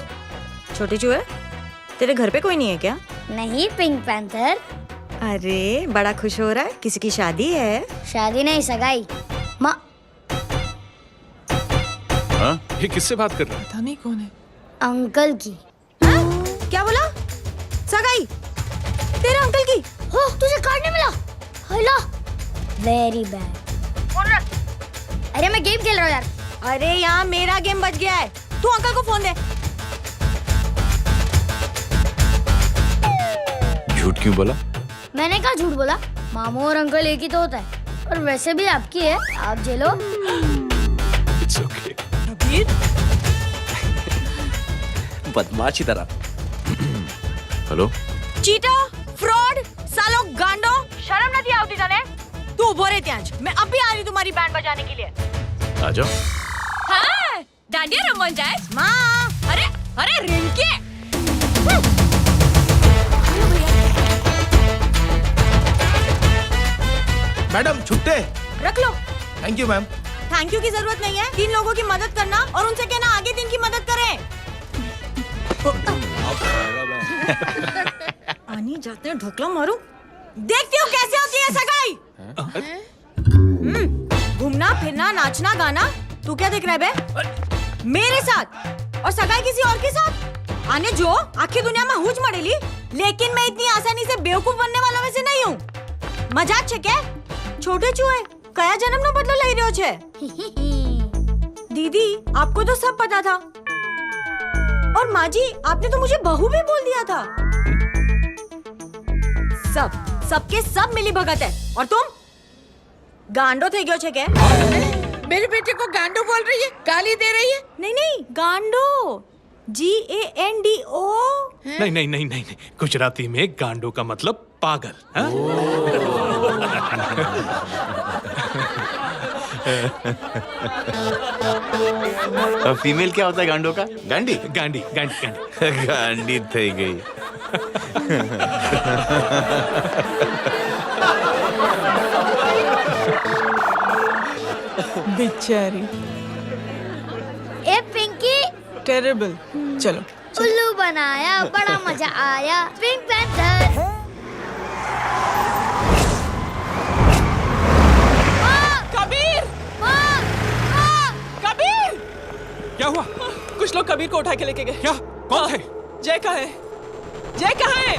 छोटे चूहे, तेरे घर पे कोई नहीं है क्या? नहीं, पिंक पैंथर। अरे बड़ा खुश हो रहा है, किसी की शादी है? शादी नहीं, सगाई। माँ ये किससे बात कर रहा है? पता नहीं कौन है। अंकल की। क्या बोला? सगाई तेरे अंकल की? हो, तुझे कार्ड नहीं मिला? Hello, very bad. फोन रख। अरे मैं गेम खेल रहा हूँ यार। अरे यहाँ मेरा गेम बच गया है, तू अंकल को फोन दे। झूठ क्यों बोला? मैंने कहा झूठ बोला? मामू और अंकल एक ही तो होता है, और वैसे भी आपकी है, आप झेलो। It's okay. बदमाशी तरह। हेलो, चीटा, फ्रॉड, सालो गांडो, शर्म नहीं आती जाने? तू उभो रे त्यांज, मैं अभी आ रही तुम्हारी बैंड बजाने के लिए। आ जाओ। हाँ, डांडिया रमन जाए। माँ, अरे रिंकी। मैडम छुट्टे। रख लो। Thank you ma'am. Thank you की जरूरत नहीं है, 3 लोगों की मदद करना और उनसे कहना आगे 3 की मदद करें। आनी जाते हैं, ढोकला मारूं। देखती हो कैसे होती है सगाई? घूमना फिरना नाचना गाना, तू क्या देख रहा है बे? मेरे साथ और सगाई किसी और के साथ? आने जो आखिर दुनिया में हुज मड़ेली, लेकिन मैं इतनी आसानी से बेवकूफ बनने वाला में से नहीं हूँ। मजाक छे क्या? छोटे चूहे कया जन्म नो बदलो लई रह्यो छे? दीदी आपको तो सब पता था, और माँ जी आपने तो मुझे बहू भी बोल दिया था। सबके सब मिली भगत है, और तुम गांडो थे गयो छे क्या? मेरे बेटे को गांडो बोल रही है, गाली दे रही है? नहीं गांडो, GANDO। नहीं, गुजराती में गांडो का मतलब पागल। फीमेल क्या होता है गांडो का? गांडी। गांडी थी गई। बेचारी। ए पिंकी, टेरेबल। चलो उल्लू बनाया, बड़ा मजा आया। Pink panther. कबीर! कबीर! क्या हुआ? कुछ लोग कबीर को उठा के लेके गए। क्या? कौन थे? जय कहाँ है? जय कहाँ है?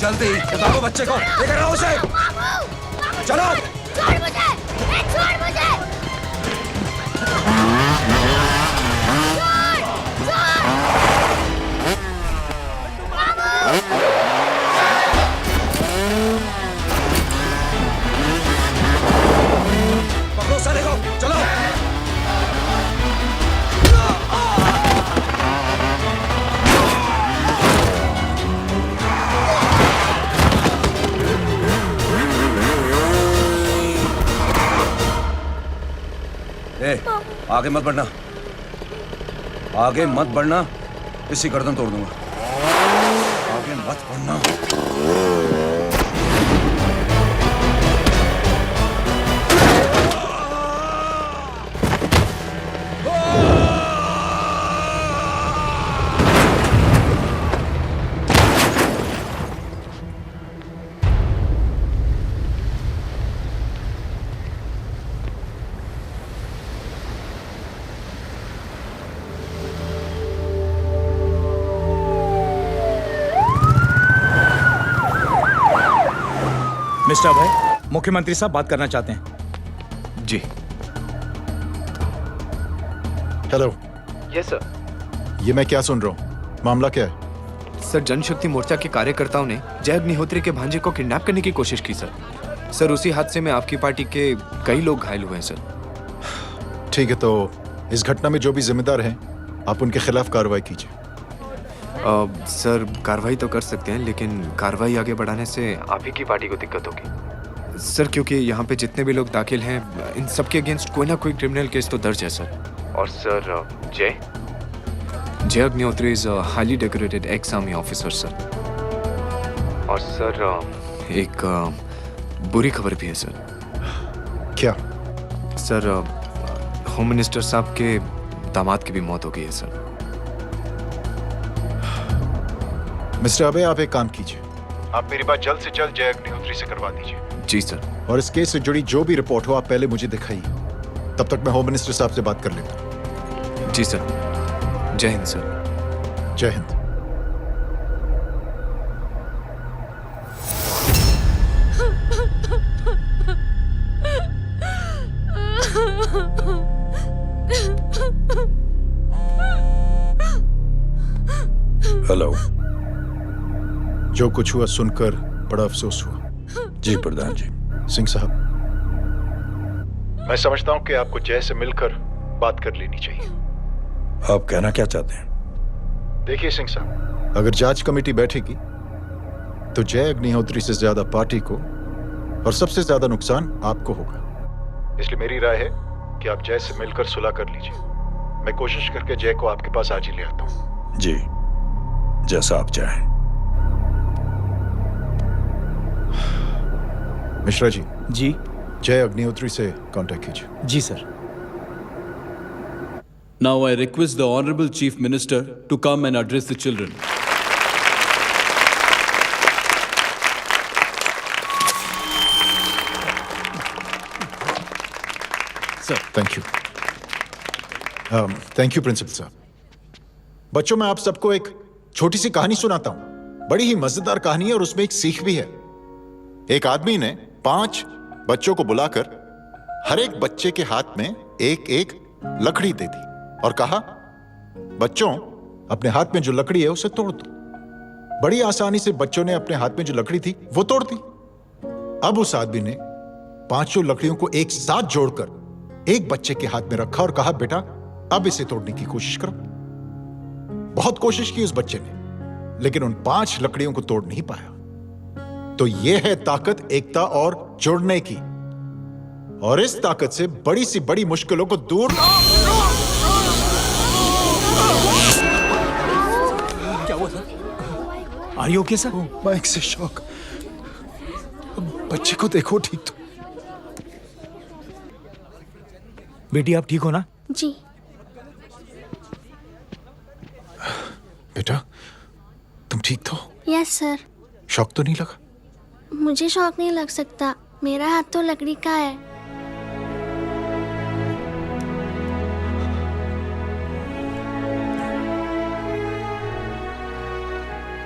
जल्दी बताओ बच्चे को, लेकर आओ उसे। चलो। छोड़ मुझे, छोड़ मुझे। पकड़ो साले को, चलो। ए, आगे मत बढ़ना, आगे मत बढ़ना, इसी गर्दन तोड़ दूंगा। आगे मत बढ़ना। मिस्टर अभय, मुख्यमंत्री साहब बात करना चाहते हैं। जी। हेलो। Yes sir. ये मैं क्या सुन रहा हूँ? मामला क्या है? सर, जनशक्ति मोर्चा के कार्यकर्ताओं ने जय अग्निहोत्री के भांजे को किडनैप करने की कोशिश की सर। सर, उसी हादसे में आपकी पार्टी के कई लोग घायल हुए हैं सर। ठीक है, तो इस घटना में जो भी जिम्मेदार हैं, आप उनके खिलाफ कार्रवाई कीजिए। सर, कार्रवाई तो कर सकते हैं, लेकिन कार्रवाई आगे बढ़ाने से आप ही की पार्टी को दिक्कत होगी सर, क्योंकि यहाँ पे जितने भी लोग दाखिल हैं, इन सबके अगेंस्ट कोई ना कोई क्रिमिनल केस तो दर्ज है सर। और सर, जय Agnihotri is highly decorated ex army officer sir. और सर, एक बुरी खबर भी है सर। क्या? सर, होम मिनिस्टर साहब के दामाद की भी मौत हो गई है सर। मिस्टर अबे, आप एक काम कीजिए, आप मेरी बात जल्द से जल्द जय अग्निहोत्री से करवा दीजिए। जी सर। और इस केस से जुड़ी जो भी रिपोर्ट हो आप पहले मुझे दिखाइए। तब तक मैं होम मिनिस्टर साहब से बात कर लेता हूं। जी सर। जय हिंद सर। जय हिंद। हेलो। जो कुछ हुआ सुनकर बड़ा अफसोस हुआ। जी प्रधान जी। सिंह साहब, मैं समझता हूं कि आपको जय से मिलकर बात कर लेनी चाहिए। आप कहना क्या चाहते हैं? देखिए सिंह साहब, अगर जांच कमेटी बैठेगी तो जय अग्निहोत्री से ज्यादा पार्टी को और सबसे ज्यादा नुकसान आपको होगा। इसलिए मेरी राय है कि आप जय से मिलकर सुलह कर लीजिए। मैं कोशिश करके जय को आपके पास आज ही ले आता हूं। जी, जैसा आप चाहें। मिश्रा जी। जी। जय अग्निहोत्री से कांटेक्ट कीजिए। जी sir. Now I request the Honorable Chief Minister to come and address the children. Sir, thank you. Thank you principal साहब। बच्चों, मैं आप सबको एक छोटी सी कहानी सुनाता हूं। बड़ी ही मजेदार कहानी है और उसमें एक सीख भी है। एक आदमी ने 5 बच्चों को बुलाकर हर एक बच्चे के हाथ में एक एक लकड़ी दे दी और कहा, बच्चों, अपने हाथ में जो लकड़ी है उसे तोड़ दो। बड़ी आसानी से बच्चों ने अपने हाथ में जो लकड़ी थी वो तोड़ दी। अब उस आदमी ने 5 लकड़ियों को एक साथ जोड़कर एक बच्चे के हाथ में रखा और कहा, बेटा, अब इसे तोड़ने की कोशिश करो। बहुत कोशिश की उस बच्चे ने, लेकिन उन 5 लकड़ियों को तोड़ नहीं पाया। तो यह है ताकत एकता और जुड़ने की, और इस ताकत से बड़ी सी बड़ी मुश्किलों को दूर। क्या हुआ sir? Are you okay sir? Mike से शॉक। बच्चे को देखो ठीक तो। बेटी, आप ठीक हो ना? जी। बेटा, तुम ठीक तो? Yes sir. शॉक तो नहीं लगा? मुझे शौक नहीं लग सकता, मेरा हाथ तो लकड़ी का है।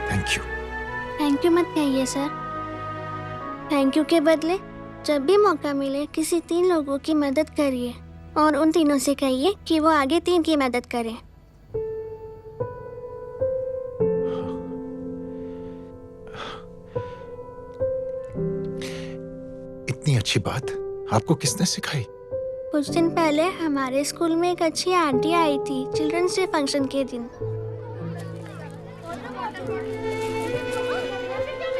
Thank you. थैंक यू मत कहिए सर। थैंक यू के बदले जब भी मौका मिले किसी 3 लोगों की मदद करिए और उन तीनों से कहिए कि वो आगे 3 की मदद करें। इतनी अच्छी बात आपको किसने सिखाई? कुछ दिन पहले हमारे स्कूल में एक अच्छी आंटी आई थी चिल्ड्रंस डे फंक्शन के दिन।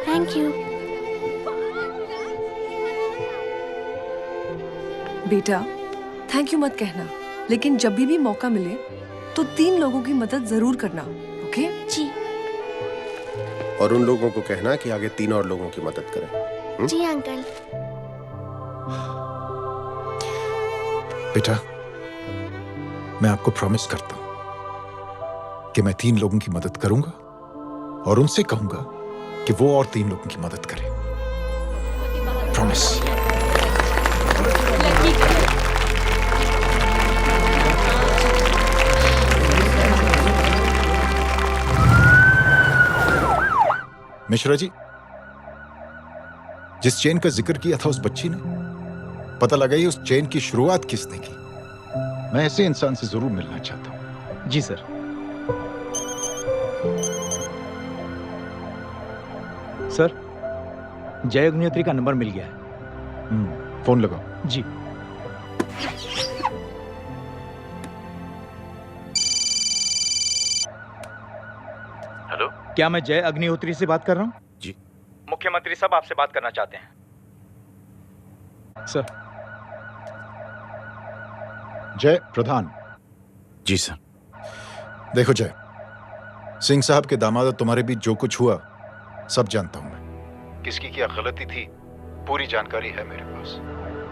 Thank you. बेटा, थैंक यू मत कहना, लेकिन जब भी मौका मिले तो 3 लोगों की मदद जरूर करना, ओके? जी। और उन लोगों को कहना कि आगे 3 और लोगों की मदद करें। जी अंकल। बेटा, मैं आपको प्रॉमिस करता हूं कि मैं 3 लोगों की मदद करूंगा और उनसे कहूंगा कि वो और 3 लोगों की मदद करें। प्रॉमिस। मिश्रा जी, जिस चेन का जिक्र किया था उस बच्ची ने, पता लगाइए उस चेन की शुरुआत किसने की। मैं ऐसे इंसान से जरूर मिलना चाहता हूं। जी सर। सर, जय अग्निहोत्री का नंबर मिल गया है। फोन लगाओ। जी। हेलो, क्या मैं जय अग्निहोत्री से बात कर रहा हूँ? जी। मुख्यमंत्री साहब आपसे बात करना चाहते हैं। सर। जय प्रधान। जी सर। देखो जय, सिंह साहब के दामाद और तुम्हारे बीच जो कुछ हुआ सब जानता हूं मैं। किसकी क्या गलती थी पूरी जानकारी है मेरे पास।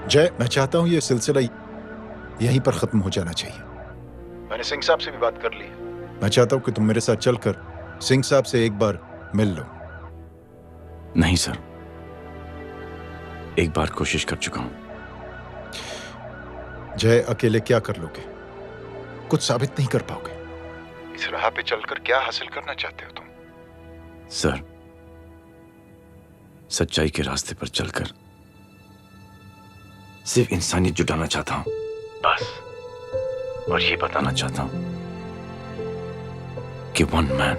जय, मैं चाहता हूं ये सिलसिला यहीं पर खत्म हो जाना चाहिए। मैंने सिंह साहब से भी बात कर ली है। मैं चाहता हूं कि तुम मेरे साथ चलकर सिंह साहब से एक बार मिल लो। नहीं सर, एक बार कोशिश कर चुका हूं। जय, अकेले क्या कर लोगे? कुछ साबित नहीं कर पाओगे। इस राह पे चलकर क्या हासिल करना चाहते हो तुम? सर, सच्चाई के रास्ते पर चलकर सिर्फ इंसानियत जुटाना चाहता हूं, बस। और ये बताना चाहता हूं कि one man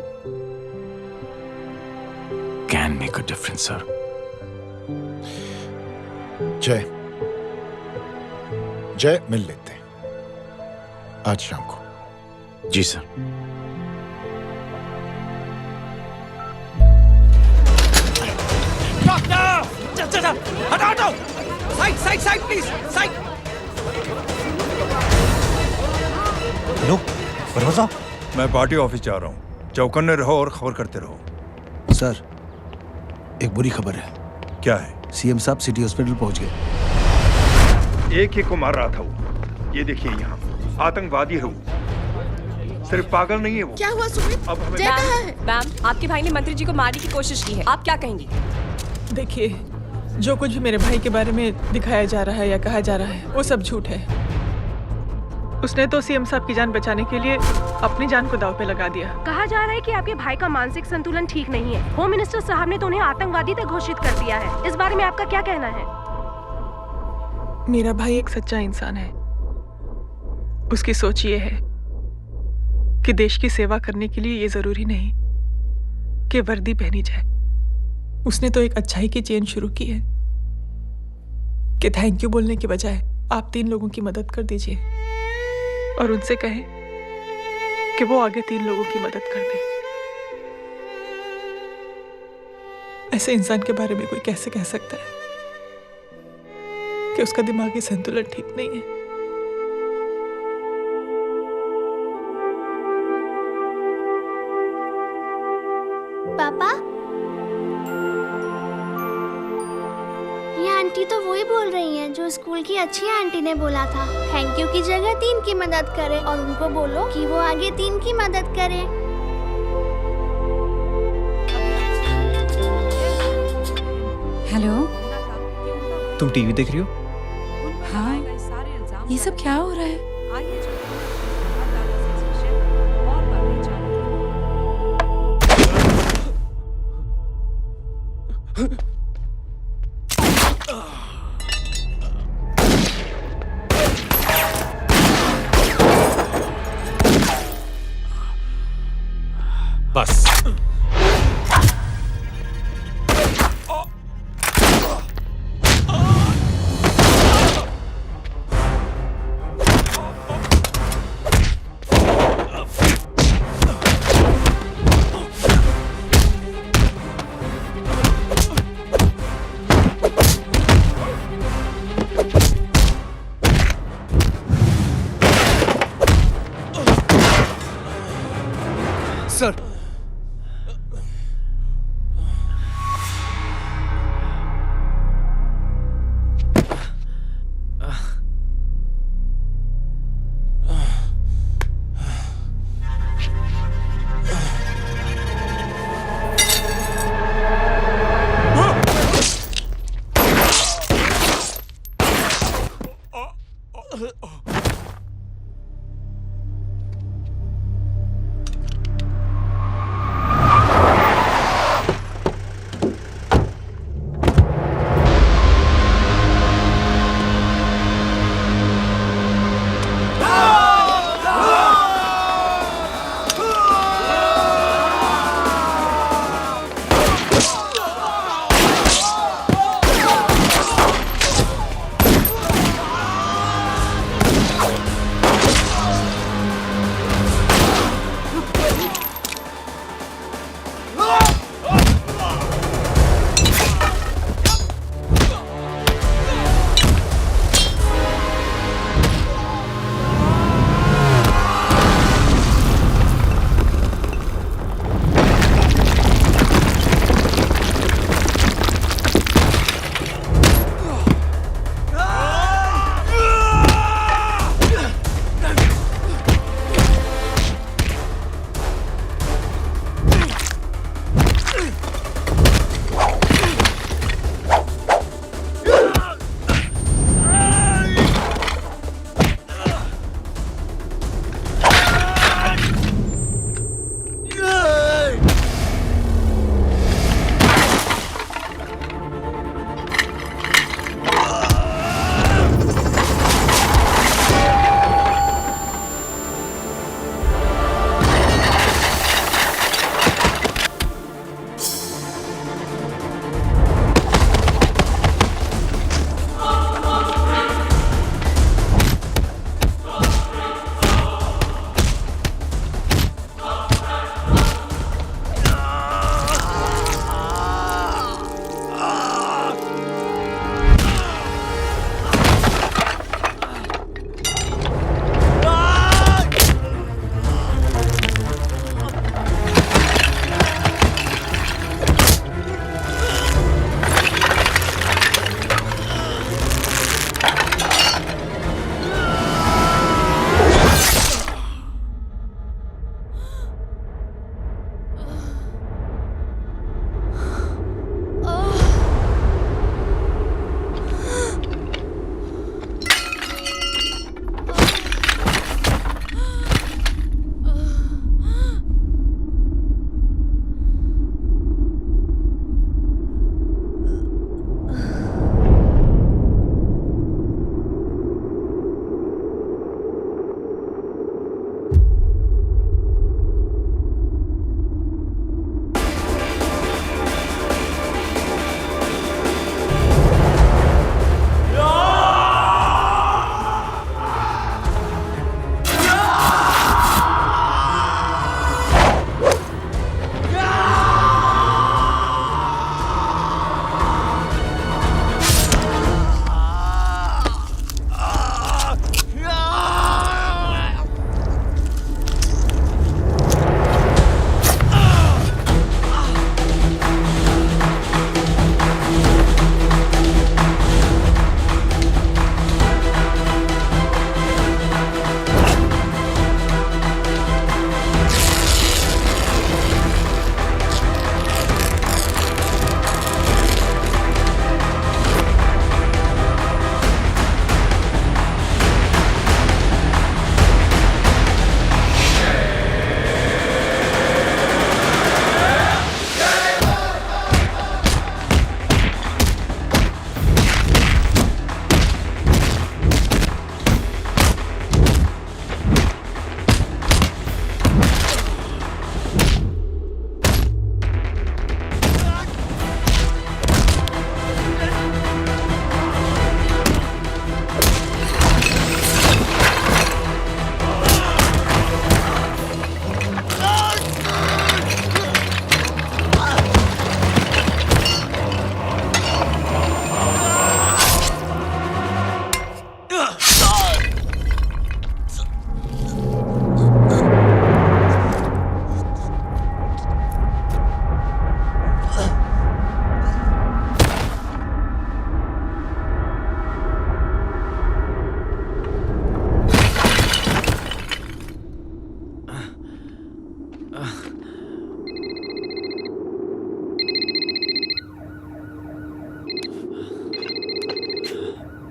can make a difference, sir. जय, मिल लेते हैं आज शाम को। जी सर। हटाओ, side side side please, side. Hello Verma साहब, मैं पार्टी ऑफिस जा रहा हूँ। चौकन्ने रहो और खबर करते रहो। सर, एक बुरी खबर है। क्या है? सीएम साहब सिटी हॉस्पिटल पहुंच गए। एक ही को मार रहा था वो। ये देखिए यहाँ आतंकवादी है वो। सिर्फ पागल नहीं है वो। क्या हुआ सुमित? अब हमें जय कहाँ है? मैम, आपके भाई ने मंत्री जी को मारने की कोशिश की है, आप क्या कहेंगी? देखिए, जो कुछ भी मेरे भाई के बारे में दिखाया जा रहा है या कहा जा रहा है वो सब झूठ है। उसने तो सीएम साहब की जान बचाने के लिए अपनी जान को दांव पे लगा दिया। कहा जा रहा है कि आपके भाई का मानसिक संतुलन ठीक नहीं है। होम मिनिस्टर साहब ने तो उन्हें आतंकवादी तक घोषित कर दिया है। इस बारे में आपका क्या कहना है? मेरा भाई एक सच्चा इंसान है। उसकी सोच ये है कि देश की सेवा करने के लिए ये जरूरी नहीं कि वर्दी पहनी जाए। उसने तो एक अच्छाई की चेन शुरू की है कि थैंक यू बोलने के बजाय आप 3 लोगों की मदद कर दीजिए और उनसे कहें कि वो आगे 3 लोगों की मदद कर दे। ऐसे इंसान के बारे में कोई कैसे कह सकता है कि उसका दिमागी संतुलन ठीक नहीं है? पापा, ये आंटी तो वही बोल रही हैं जो स्कूल की अच्छी आंटी ने बोला था। थैंक यू की जगह 3 की मदद करे और उनको बोलो कि वो आगे 3 की मदद करे। हेलो, तुम टीवी देख रही हो? हाँ, ये सब क्या हो रहा है? बस।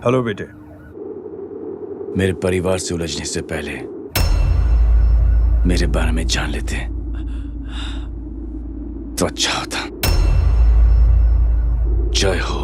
हेलो बेटे। मेरे परिवार से उलझने से पहले मेरे बारे में जान लेते तो अच्छा होता। जय हो।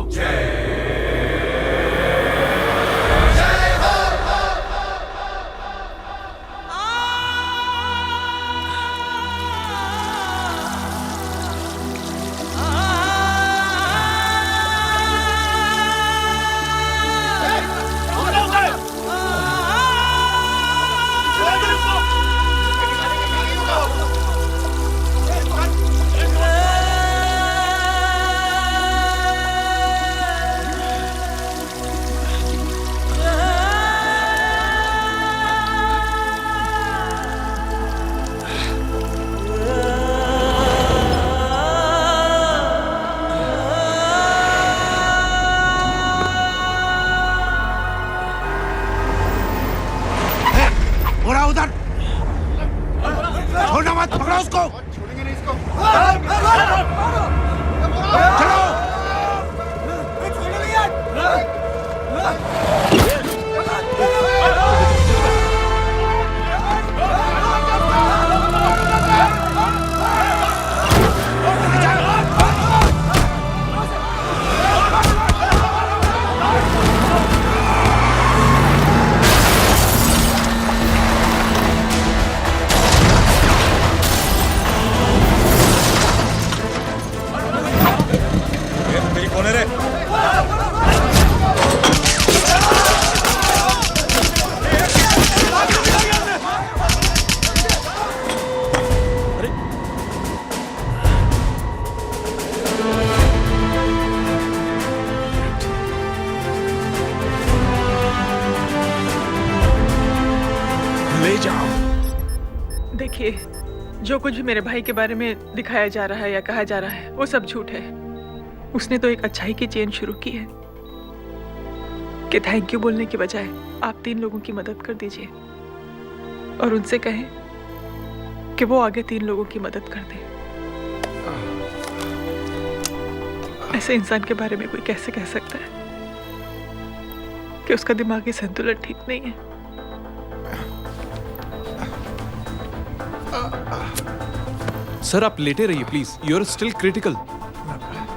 देखिए, जो कुछ भी मेरे भाई के बारे में दिखाया जा रहा है या कहा जा रहा है वो सब झूठ है। उसने तो एक अच्छाई की चेन शुरू की है कि थैंक यू बोलने के बजाय आप 3 लोगों की मदद कर दीजिए और उनसे कहें कि वो आगे 3 लोगों की मदद कर दे। ऐसे इंसान के बारे में कोई कैसे कह सकता है कि उसका दिमागी संतुलन ठीक नहीं है? सर आप लेटे रहिए please, you are still critical.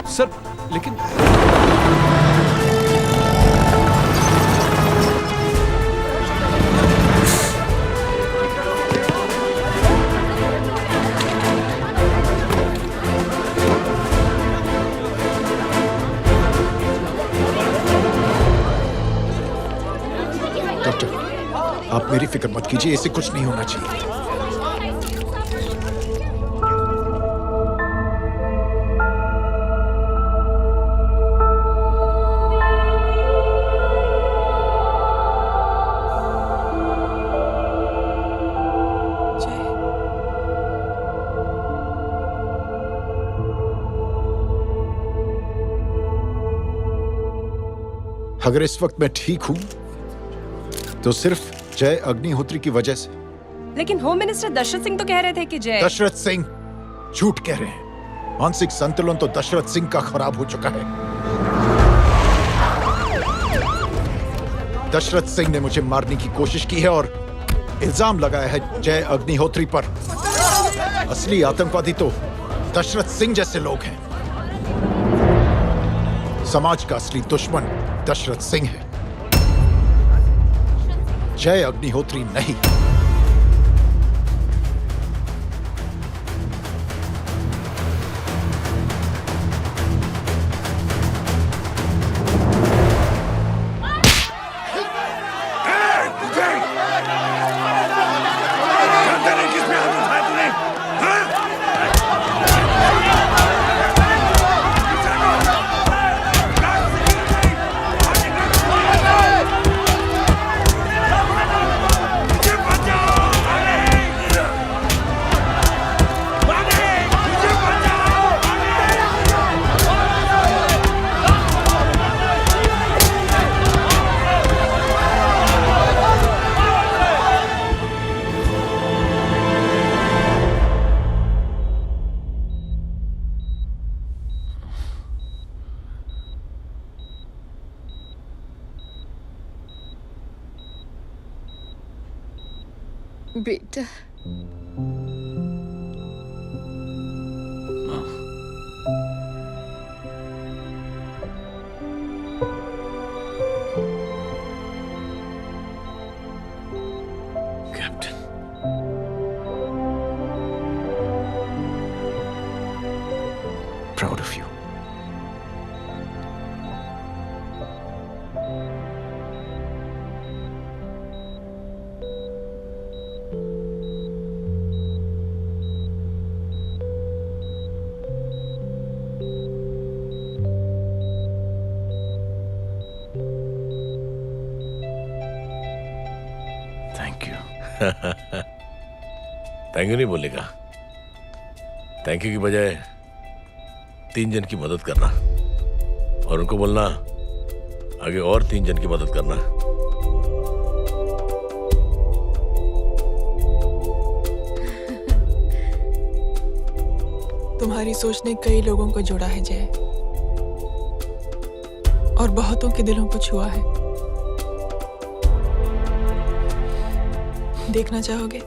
Sir लेकिन डॉक्टर, आप मेरी फिक्र मत कीजिए, इससे कुछ नहीं होना चाहिए। अगर इस वक्त मैं ठीक हूं तो सिर्फ जय अग्निहोत्री की वजह से। लेकिन होम मिनिस्टर दशरथ सिंह तो कह रहे थे कि जय। दशरथ सिंह झूठ कह रहे हैं। मानसिक संतुलन तो दशरथ सिंह का खराब हो चुका है। दशरथ सिंह ने मुझे मारने की कोशिश की है और इल्जाम लगाया है जय अग्निहोत्री पर। असली आतंकवादी तो दशरथ सिंह जैसे लोग हैं। समाज का असली दुश्मन दशरथ सिंह है, जय अग्निहोत्री नहीं। बेटा captain, proud of you. Thank you. Thank you नहीं बोलेगा, थैंक यू की बजाय 3 जन की मदद करना और उनको बोलना आगे और 3 जन की मदद करना। तुम्हारी सोच ने कई लोगों को जोड़ा है जय, और बहुतों के दिलों को छुआ है। देखना चाहोगे?